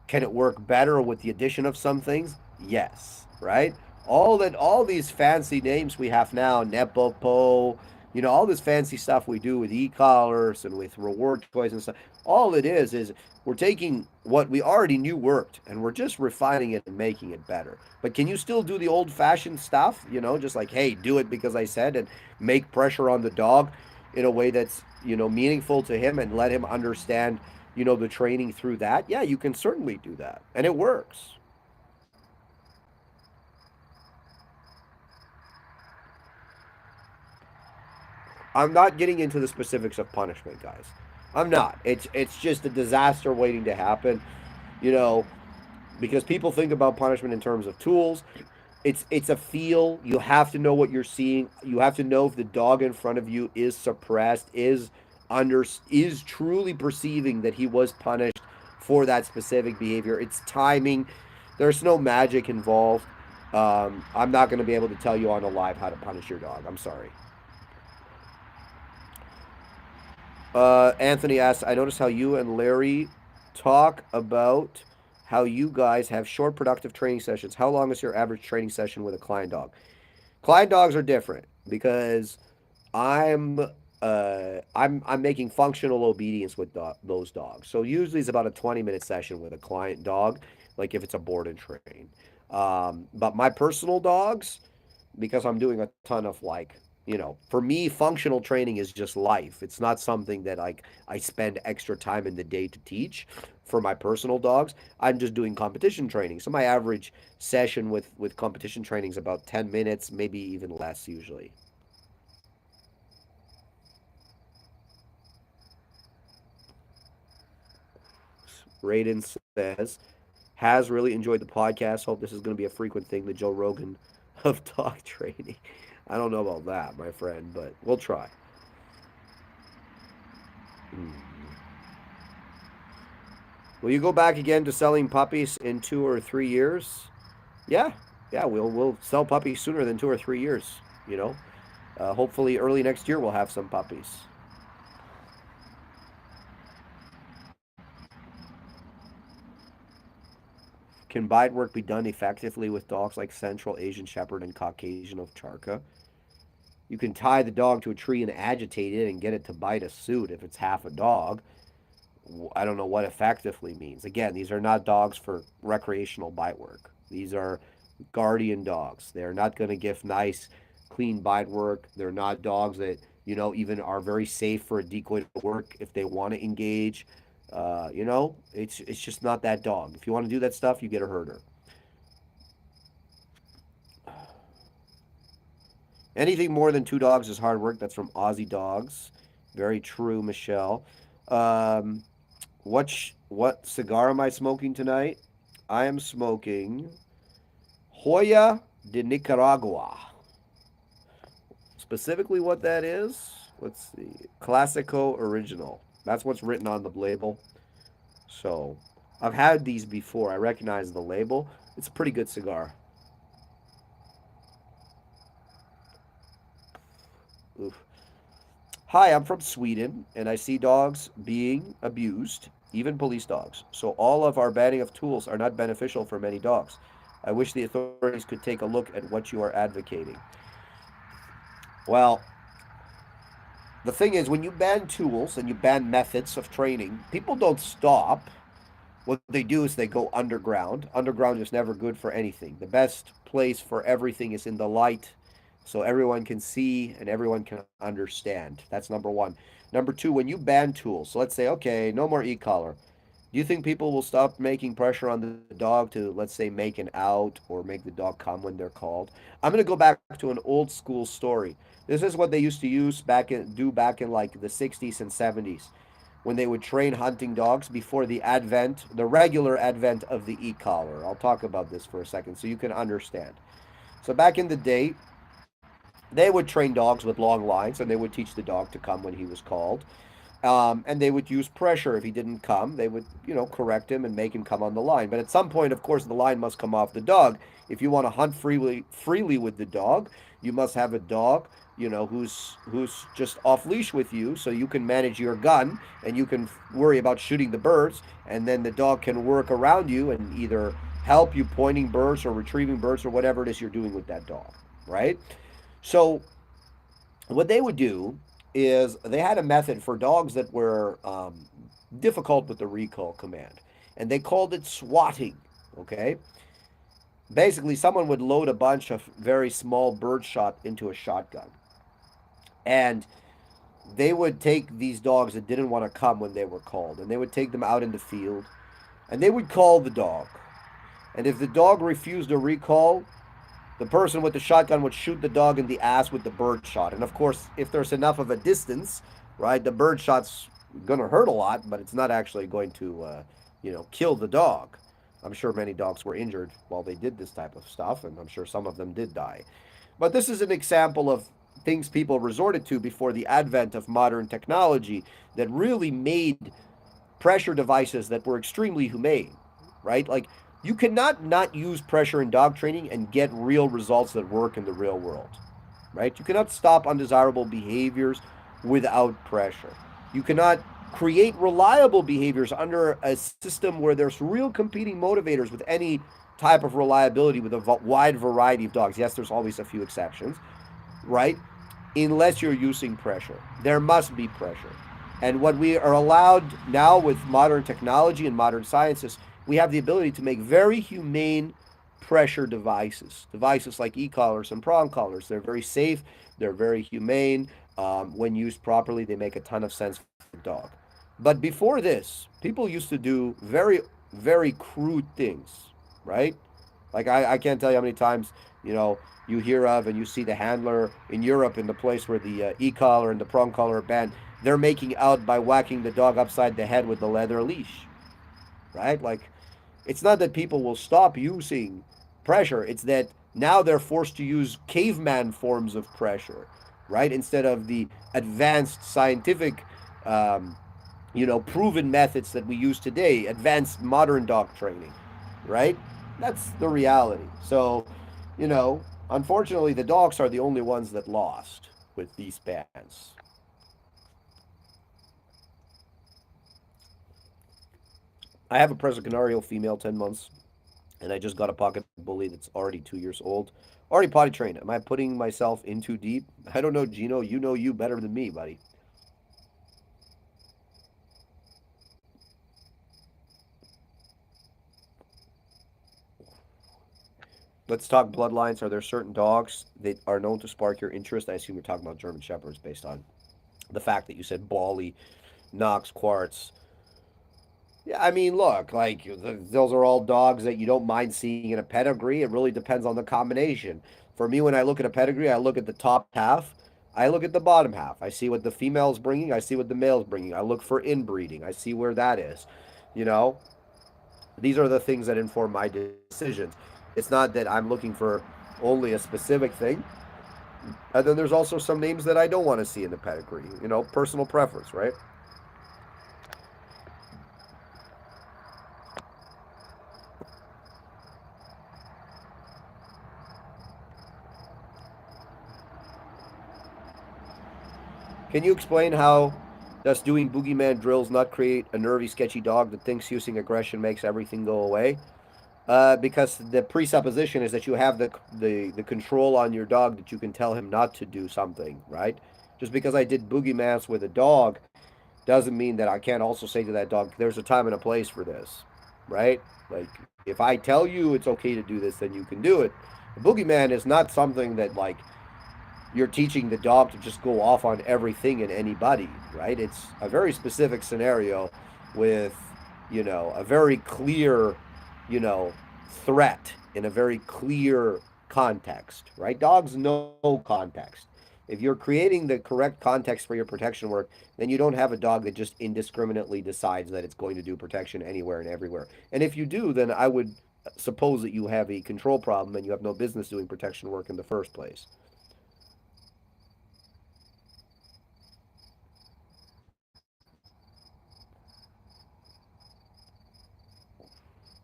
Can it work better with the addition of some things? Yes, right? All these fancy names we have now, Nepopo, all this fancy stuff we do with e-collars and with reward toys and stuff. All it is we're taking what we already knew worked and we're just refining it and making it better. But can you still do the old-fashioned stuff? Just like, hey, do it because I said, and make pressure on the dog in a way that's, meaningful to him and let him understand the training through that. Yeah, you can certainly do that. And it works. I'm not getting into the specifics of punishment, guys. I'm not. It's just a disaster waiting to happen, you know, because people think about punishment in terms of tools. It's a feel. You have to know what you're seeing. You have to know if the dog in front of you is suppressed, is truly perceiving that he was punished for that specific behavior. It's timing. There's no magic involved. I'm not going to be able to tell you on a live how to punish your dog. I'm sorry. Anthony asks, I noticed how you and Larry talk about how you guys have short, productive training sessions. How long is your average training session with a client dog? Client dogs are different because I'm I'm making functional obedience with those dogs. So usually it's about a 20-minute session with a client dog, like if it's a board and train. But my personal dogs, because I'm doing a ton of for me, functional training is just life. It's not something that I spend extra time in the day to teach for my personal dogs. I'm just doing competition training. So my average session with competition training is about 10 minutes, maybe even less usually. Raiden says, has really enjoyed the podcast. Hope this is going to be a frequent thing, the Joe Rogan of dog training. I don't know about that, my friend, but we'll try. Mm. Will you go back again to selling puppies in 2 or 3 years? Yeah, yeah, we'll sell puppies sooner than 2 or 3 years. You know, hopefully early next year we'll have some puppies. Can bite work be done effectively with dogs like Central Asian Shepherd and Caucasian Ovcharka? You can tie the dog to a tree and agitate it and get it to bite a suit if it's half a dog. I don't know what effectively means. Again, these are not dogs for recreational bite work. These are guardian dogs. They're not going to give nice, clean bite work. They're not dogs that, even are very safe for a decoy to work if they want to engage. It's just not that dog. If you want to do that stuff, you get a herder. Anything more than two dogs is hard work. That's from Aussie Dogs. Very true, Michelle. Um, what cigar am I smoking tonight? I am smoking Hoya de Nicaragua. Specifically, what that is? Let's see. Classico Original. That's what's written on the label. So, I've had these before. I recognize the label. It's a pretty good cigar. Oof. Hi, I'm from Sweden, and I see dogs being abused, even police dogs. So all of our banning of tools are not beneficial for many dogs. I wish the authorities could take a look at what you are advocating. Well, the thing is, when you ban tools and you ban methods of training, people don't stop. What they do is they go underground. Underground is never good for anything. The best place for everything is in the light so everyone can see and everyone can understand. That's number one. Number two, when you ban tools, so let's say, okay, no more e-collar. Do you think people will stop making pressure on the dog to, let's say, make an out or make the dog come when they're called? I'm going to go back to an old school story. This is what they used to do back in like the 60s and 70s when they would train hunting dogs before the regular advent of the e-collar. I'll talk about this for a second so you can understand. So back in the day, they would train dogs with long lines and they would teach the dog to come when he was called. And they would use pressure. If he didn't come, they would, correct him and make him come on the line. But at some point, of course, the line must come off the dog. If you want to hunt freely with the dog, you must have a dog, who's just off leash with you, so you can manage your gun and you can worry about shooting the birds, and then the dog can work around you and either help you pointing birds or retrieving birds or whatever it is you're doing with that dog, right? So what they would do is they had a method for dogs that were difficult with the recall command, and they called it swatting. Okay, basically, someone would load a bunch of very small bird shot into a shotgun, and they would take these dogs that didn't want to come when they were called, and they would take them out in the field, and they would call the dog. And if the dog refused a recall, the person with the shotgun would shoot the dog in the ass with the bird shot. And of course, if there's enough of a distance, right, the bird shot's going to hurt a lot, but it's not actually going to, kill the dog. I'm sure many dogs were injured while they did this type of stuff, and I'm sure some of them did die. But this is an example of things people resorted to before the advent of modern technology that really made pressure devices that were extremely humane, right? Like you cannot not use pressure in dog training and get real results that work in the real world, right? You cannot stop undesirable behaviors without pressure. You cannot create reliable behaviors under a system where there's real competing motivators with any type of reliability with a wide variety of dogs. Yes, there's always a few exceptions, right? Unless you're using pressure. There must be pressure. And what we are allowed now with modern technology and modern sciences, we have the ability to make very humane pressure devices. Devices like e-collars and prong collars. They're very safe. They're very humane. When used properly, they make a ton of sense for the dog. But before this, people used to do very, very crude things, right? Like I can't tell you how many times you hear of and you see the handler in Europe in the place where the e-collar and the prong collar are banned. They're making out by whacking the dog upside the head with the leather leash, right? Like it's not that people will stop using pressure. It's that now they're forced to use caveman forms of pressure, right? Instead of the advanced scientific proven methods that we use today, advanced modern dog training, right? That's the reality. So, unfortunately, the dogs are the only ones that lost with these bans. I have a Presa Canario female, 10 months, and I just got a pocket bully that's already 2 years old. Already potty trained. Am I putting myself in too deep? I don't know, Gino. You know you better than me, buddy. Let's talk bloodlines. Are there certain dogs that are known to spark your interest? I assume you're talking about German Shepherds based on the fact that you said Bali, Knox, Quartz. Yeah, I mean, look, like those are all dogs that you don't mind seeing in a pedigree. It really depends on the combination. For me, when I look at a pedigree, I look at the top half. I look at the bottom half. I see what the female's bringing. I see what the male's bringing. I look for inbreeding. I see where that is. You know, these are the things that inform my decisions. It's not that I'm looking for only a specific thing. And then there's also some names that I don't want to see in the pedigree. Personal preference, right? Can you explain how does doing boogeyman drills not create a nervy, sketchy dog that thinks using aggression makes everything go away? Because the presupposition is that you have the control on your dog that you can tell him not to do something, right? Just because I did boogeymans with a dog doesn't mean that I can't also say to that dog, there's a time and a place for this, right? Like, if I tell you it's okay to do this, then you can do it. A boogeyman is not something that, like, you're teaching the dog to just go off on everything and anybody, right? It's a very specific scenario with, a very clear, you know, threat in a very clear context, right? Dogs know context. If you're creating the correct context for your protection work, then you don't have a dog that just indiscriminately decides that it's going to do protection anywhere and everywhere. And if you do, then I would suppose that you have a control problem and you have no business doing protection work in the first place.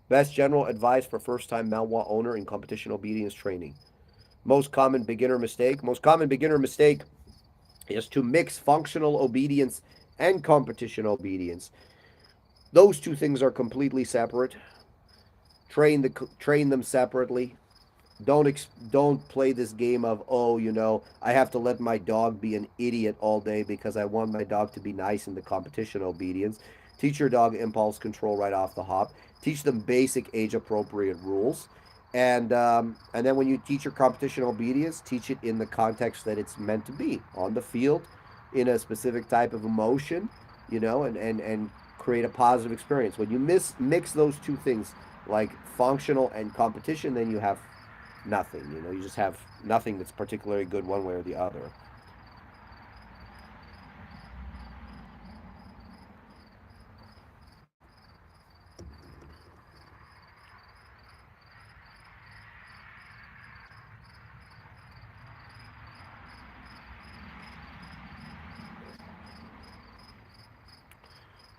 Best general advice for first time Malinois owner in competition obedience training. Most common beginner mistake. Most common beginner mistake is to mix functional obedience and competition obedience. Those two things are completely separate. Train them separately. Don't play this game of, oh, I have to let my dog be an idiot all day because I want my dog to be nice in the competition obedience. Teach your dog impulse control right off the hop. Teach them basic age appropriate rules, and then when you teach your competition obedience, teach it in the context that it's meant to be on the field, in a specific type of emotion, and create a positive experience. When you mix those two things, like functional and competition, then you have nothing. You just have nothing that's particularly good one way or the other.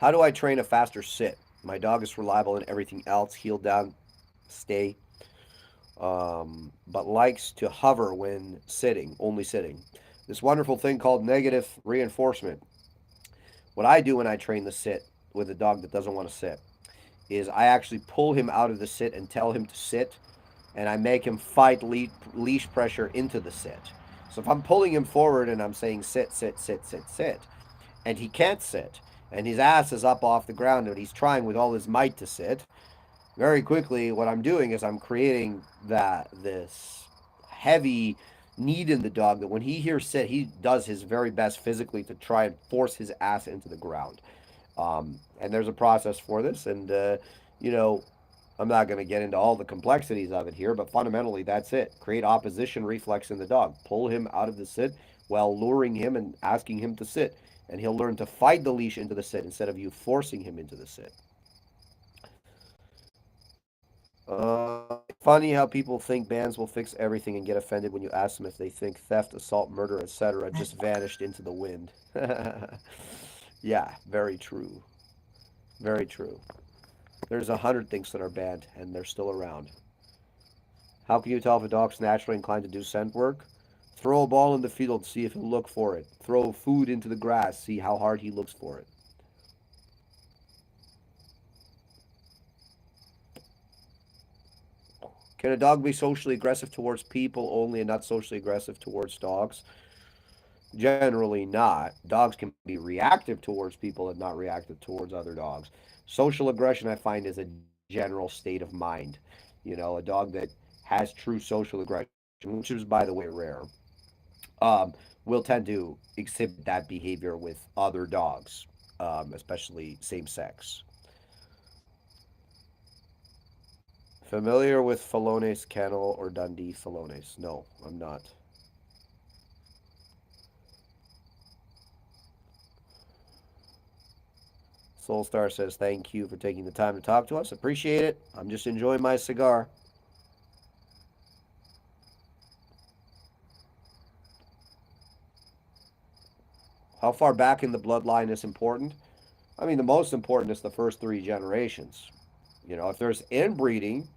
How do I train a faster sit? My dog is reliable in everything else, heel down, stay, but likes to hover when sitting, only sitting. This wonderful thing called negative reinforcement. What I do when I train the sit with a dog that doesn't want to sit is I actually pull him out of the sit and tell him to sit, and I make him fight leash pressure into the sit. So if I'm pulling him forward and I'm saying sit, sit, sit, sit, sit, and he can't sit, and his ass is up off the ground and he's trying with all his might to sit, very quickly what I'm doing is I'm creating this heavy need in the dog that when he hears sit, he does his very best physically to try and force his ass into the ground. And there's a process for this, and you know, I'm not going to get into all the complexities of it here, but fundamentally that's it. Create opposition reflex in the dog. Pull him out of the sit while luring him and asking him to sit, and he'll learn to fight the leash into the sit instead of you forcing him into the sit. Funny how people think bans will fix everything and get offended when you ask them if they think theft, assault, murder, etc. just vanished into the wind. Yeah, very true. Very true. There's 100 things that are banned and they're still around. How can you tell if a dog's naturally inclined to do scent work? Throw a ball in the field, see if he'll look for it. Throw food into the grass, see how hard he looks for it. Can a dog be socially aggressive towards people only and not socially aggressive towards dogs? Generally not. Dogs can be reactive towards people and not reactive towards other dogs. Social aggression, I find, is a general state of mind. A dog that has true social aggression, which is, by the way, rare, will tend to exhibit that behavior with other dogs, especially same sex. Familiar with Falones Kennel or Dundee Falones? No, I'm not. Soulstar says thank you for taking the time to talk to us. Appreciate it. I'm just enjoying my cigar. How far back in the bloodline is important? I mean, the most important is the first three generations. If there's inbreeding,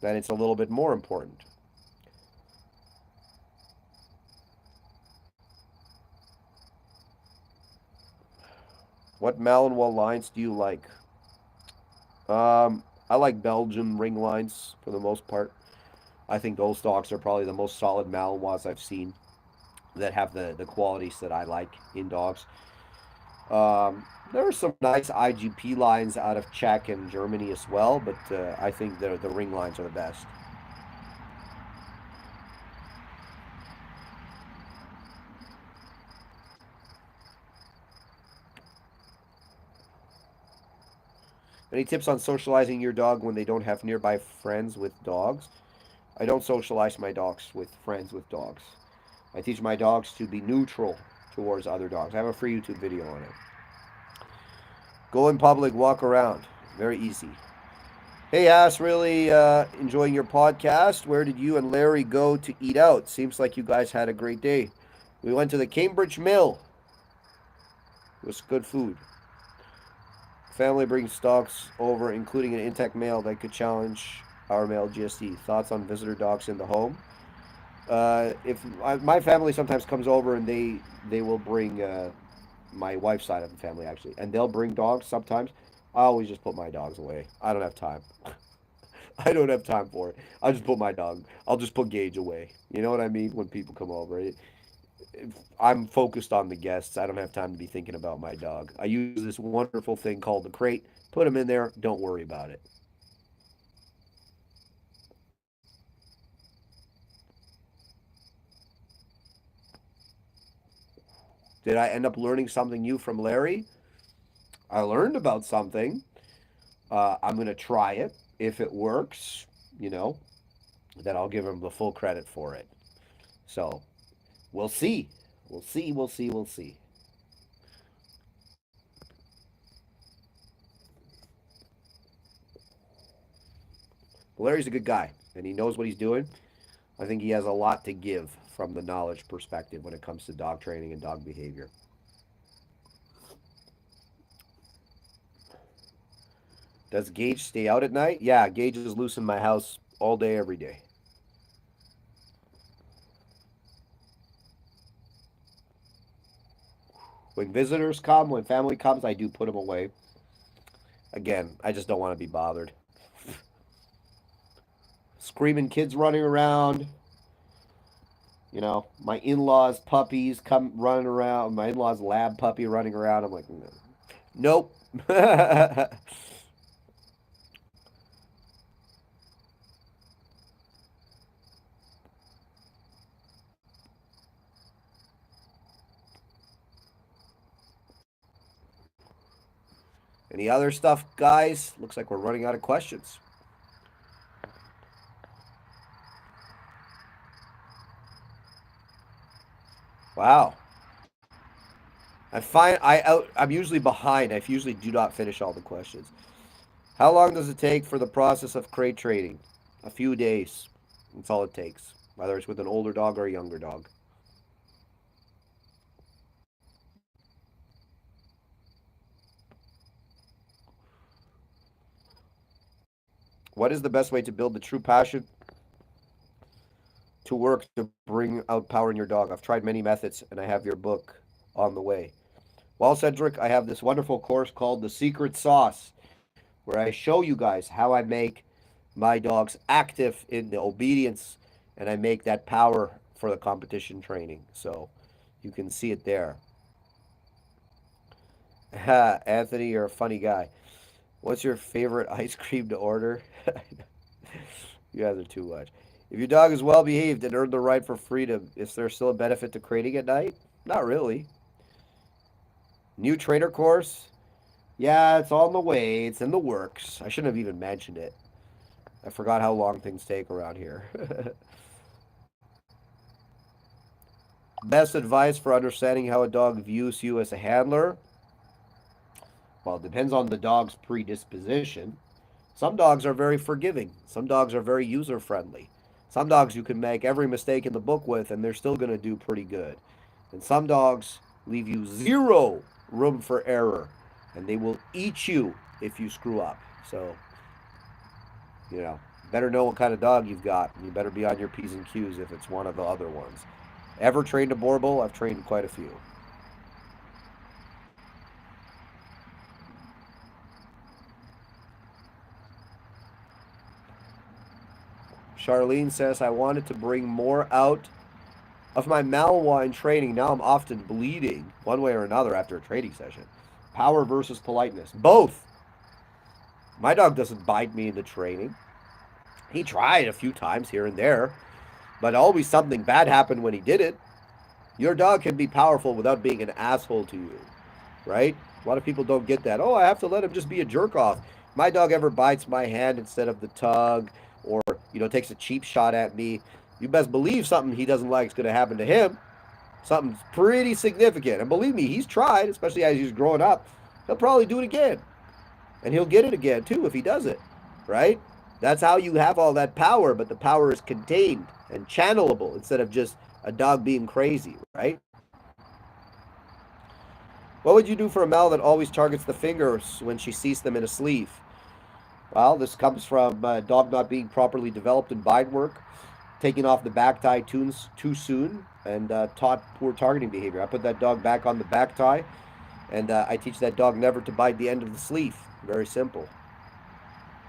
then it's a little bit more important. What Malinois lines do you like? I like Belgian ring lines for the most part. I think those dogs are probably the most solid Malinois I've seen that have the qualities that I like in dogs. There are some nice IGP lines out of Czech and Germany as well, but I think the ring lines are the best. Any tips on socializing your dog when they don't have nearby friends with dogs? I don't socialize my dogs with friends with dogs. I teach my dogs to be neutral towards other dogs. I have a free YouTube video on it. Go in public, walk around. Very easy. Hey, Ass, really enjoying your podcast. Where did you and Larry go to eat out? Seems like you guys had a great day. We went to the Cambridge Mill. It was good food. Family brings dogs over, including an intact male that could challenge our male GSD. Thoughts on visitor dogs in the home? If my family sometimes comes over and they will bring my wife's side of the family actually, and they'll bring dogs sometimes. I always just put my dogs away. I don't have time. I don't have time for it. I just put my dog. I'll just put Gage away. You know what I mean? When people come over, I'm focused on the guests. I don't have time to be thinking about my dog. I use this wonderful thing called the crate. Put him in there. Don't worry about it. Did I end up learning something new from Larry? I learned about something. I'm going to try it. If it works, you know, then I'll give him the full credit for it. So we'll see. We'll see. We'll see. We'll see. Larry's a good guy, and he knows what he's doing. I think he has a lot to give from the knowledge perspective when it comes to dog training and dog behavior. Does Gage stay out at night? Yeah, Gage is loose in my house all day, every day. When visitors come, when family comes, I do put them away. Again, I just don't want to be bothered. Screaming kids running around. You know, my in-laws' puppies come running around. My in-laws' lab puppy running around. I'm like, no. Nope. Any other stuff, guys? Looks like we're running out of questions. Wow. I'm usually behind. I usually do not finish all the questions. How long does it take for the process of crate trading? A few days. That's all it takes. Whether it's with an older dog or a younger dog. What is the best way to build the true passion to work to bring out power in your dog? I've tried many methods and I have your book on the way. Well, Cedric, I have this wonderful course called The Secret Sauce where I show you guys how I make my dogs active in the obedience and I make that power for the competition training. So you can see it there. Anthony, you're a funny guy. What's your favorite ice cream to order? You guys are too much. If your dog is well behaved and earned the right for freedom, is there still a benefit to crating at night? Not really. New trainer course? Yeah, it's on the way. It's in the works. I shouldn't have even mentioned it. I forgot how long things take around here. Best advice for understanding how a dog views you as a handler? Well, it depends on the dog's predisposition. Some dogs are very forgiving. Some dogs are very user friendly. Some dogs you can make every mistake in the book with and they're still going to do pretty good. And some dogs leave you zero room for error and they will eat you if you screw up. So, you know, better know what kind of dog you've got. And you better be on your P's and Q's if it's one of the other ones. Ever trained a Borbal? I've trained quite a few. Charlene says, I wanted to bring more out of my Malinois in training. Now I'm often bleeding one way or another after a training session. Power versus politeness. Both. My dog doesn't bite me into training. He tried a few times here and there, but always something bad happened when he did it. Your dog can be powerful without being an asshole to you, right? A lot of people don't get that. Oh, I have to let him just be a jerk off. My dog ever bites my hand instead of the tug or, takes a cheap shot at me, you best believe something he doesn't like is going to happen to him. Something's pretty significant. And believe me, he's tried, especially as he's growing up. He'll probably do it again. And he'll get it again, too, if he does it, right? That's how you have all that power, but the power is contained and channelable instead of just a dog being crazy, right? What would you do for a Mal that always targets the fingers when she sees them in a sleeve? Well, this comes from a dog not being properly developed in bite work, taking off the back tie too soon, and taught poor targeting behavior. I put that dog back on the back tie, and I teach that dog never to bite the end of the sleeve. Very simple.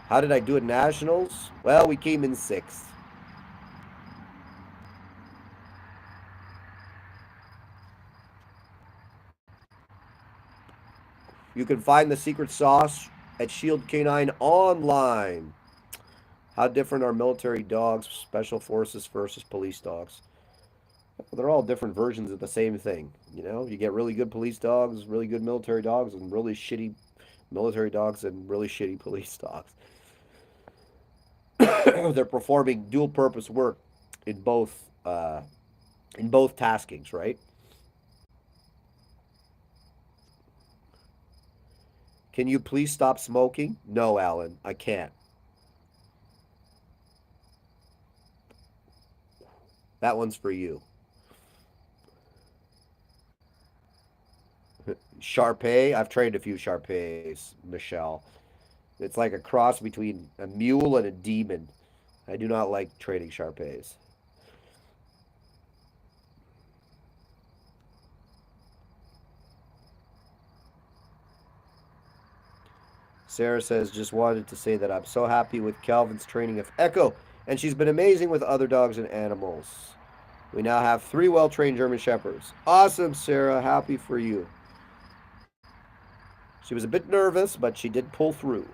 How did I do at Nationals? Well, we came in sixth. You can find the secret sauce at Shield Canine online. How different are military dogs, special forces versus police dogs? Well, they're all different versions of the same thing. You get really good police dogs, really good military dogs, and really shitty military dogs and really shitty police dogs. They're performing dual purpose work in both taskings, right? Can you please stop smoking? No, Alan, I can't. That one's for you. Sharpei, I've trained a few Sharpeis, Michelle. It's like a cross between a mule and a demon. I do not like training Sharpeis. Sarah says, just wanted to say that I'm so happy with Calvin's training of Echo, and she's been amazing with other dogs and animals. We now have 3 well trained German Shepherds. Awesome, Sarah. Happy for you. She was a bit nervous, but she did pull through.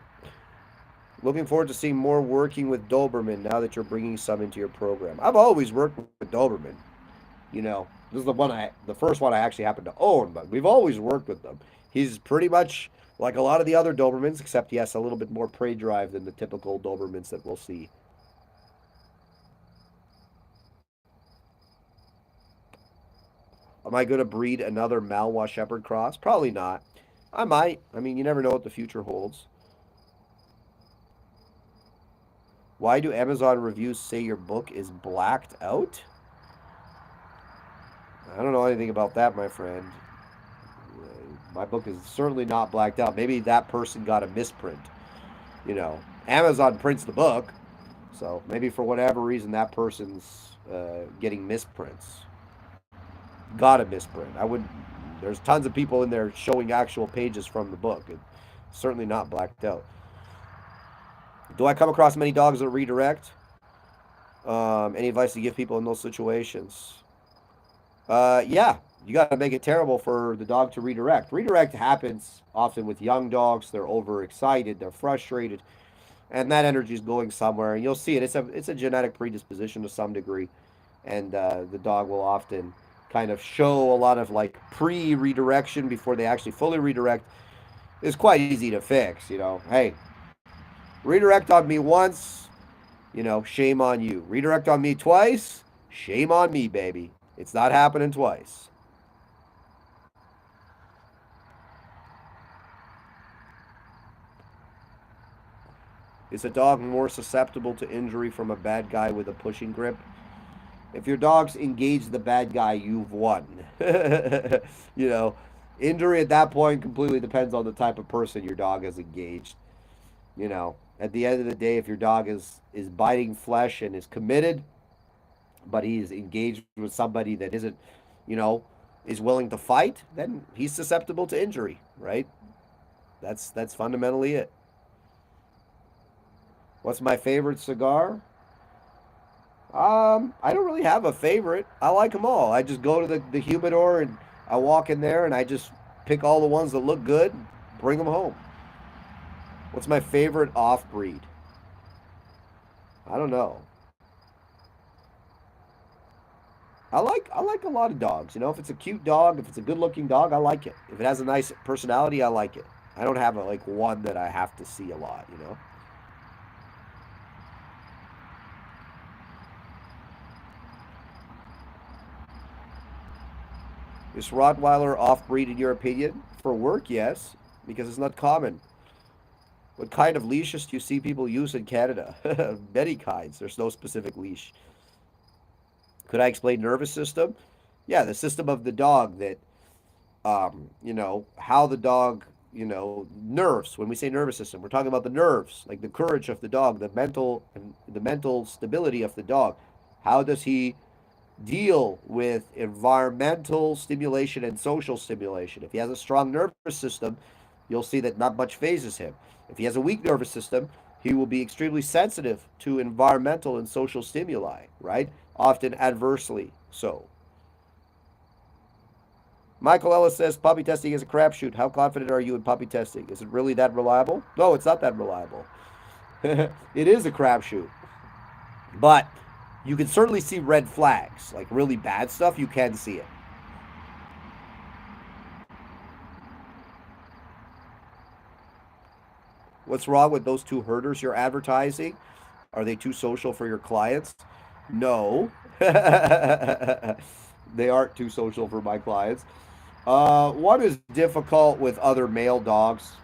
Looking forward to seeing more working with Doberman now that you're bringing some into your program. I've always worked with Doberman. This is the first one I actually happen to own, but we've always worked with them. He's pretty much like a lot of the other Dobermans, except he has a little bit more prey drive than the typical Dobermans that we'll see. Am I going to breed another Malinois Shepherd cross? Probably not. I might. I mean, you never know what the future holds. Why do Amazon reviews say your book is blacked out? I don't know anything about that, my friend. My book is certainly not blacked out. Maybe that person got a misprint. Amazon prints the book, so maybe for whatever reason that person's getting misprints. Got a misprint. I would. There's tons of people in there showing actual pages from the book. It's certainly not blacked out. Do I come across many dogs that redirect? Any advice to give people in those situations? Yeah, you got to make it terrible for the dog to redirect. Redirect happens often with young dogs. They're overexcited, they're frustrated, and that energy is going somewhere. And you'll see it. It's a genetic predisposition to some degree, and the dog will often kind of show a lot of like pre-redirection before they actually fully redirect. It's quite easy to fix. Hey, redirect on me once, shame on you. Redirect on me twice, shame on me, baby. It's not happening twice. Is a dog more susceptible to injury from a bad guy with a pushing grip? If your dog's engaged the bad guy, you've won. you know, Injury at that point completely depends on the type of person your dog is engaged. At the end of the day, if your dog is biting flesh and is committed, but he's engaged with somebody that isn't, you know, is willing to fight, then he's susceptible to injury, right? That's fundamentally it. What's my favorite cigar? I don't really have a favorite. I like them all. I just go to the humidor and I walk in there and I just pick all the ones that look good, bring them home. What's my favorite off breed? I don't know. I like a lot of dogs. You know, if it's a cute dog, if it's a good looking dog, I like it. If it has a nice personality, I like it. I don't have like one that I have to see a lot. You know, is Rottweiler off breed in your opinion? For work, yes, because it's not common. What kind of leashes do you see people use in Canada? Many kinds. There's no specific leash. Could I explain nervous system? Yeah, the system of the dog that how the dog, nerves. When we say nervous system, we're talking about the nerves, like the courage of the dog, the mental stability of the dog. How does he deal with environmental stimulation and social stimulation? If he has a strong nervous system, you'll see that not much phases him. If he has a weak nervous system, he will be extremely sensitive to environmental and social stimuli, right? Often adversely so. Michael Ellis says puppy testing is a crapshoot. How confident are you in puppy testing? Is it really that reliable? No, it's not that reliable. It is a crapshoot. But you can certainly see red flags. Like really bad stuff, you can see it. What's wrong with those two herders you're advertising? Are they too social for your clients? No. They aren't too social for my clients. One is difficult with other male dogs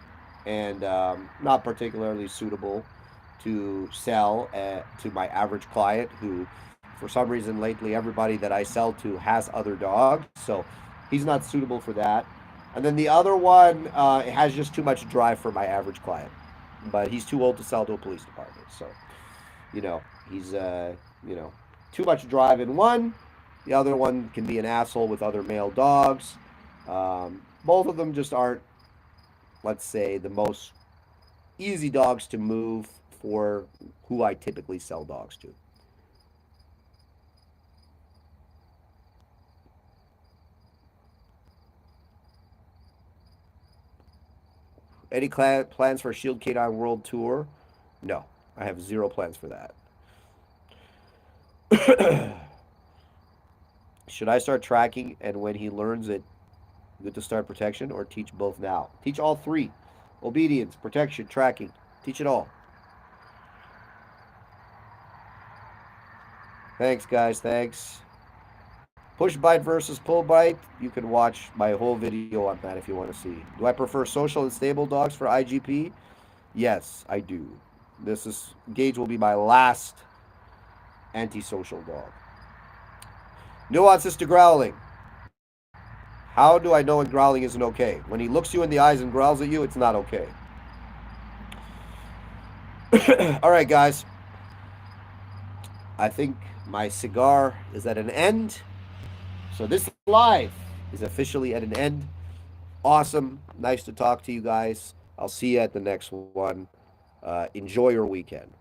and not particularly suitable to sell to my average client who, for some reason, lately everybody that I sell to has other dogs. So he's not suitable for that. And then the other one has just too much drive for my average client, but he's too old to sell to a police department. So, you know, he's, too much drive in one. The other one can be an asshole with other male dogs. Both of them just aren't, let's say, the most easy dogs to move for who I typically sell dogs to. Any plans for Shield K9 World Tour? No, I have zero plans for that. Should I start tracking and when he learns it, good to start protection or teach both now? Teach all three: obedience, protection, tracking. Teach it all. Thanks, guys. Thanks. Push bite versus pull bite. You can watch my whole video on that if you want to see. Do I prefer social and stable dogs for IGP? Yes, I do. This is Gage will be my last antisocial dog. Nuances to growling. How do I know when growling isn't okay? When he looks you in the eyes and growls at you, it's not okay. All right, guys. I think my cigar is at an end. So this live is officially at an end. Awesome. Nice to talk to you guys. I'll see you at the next one. Enjoy your weekend.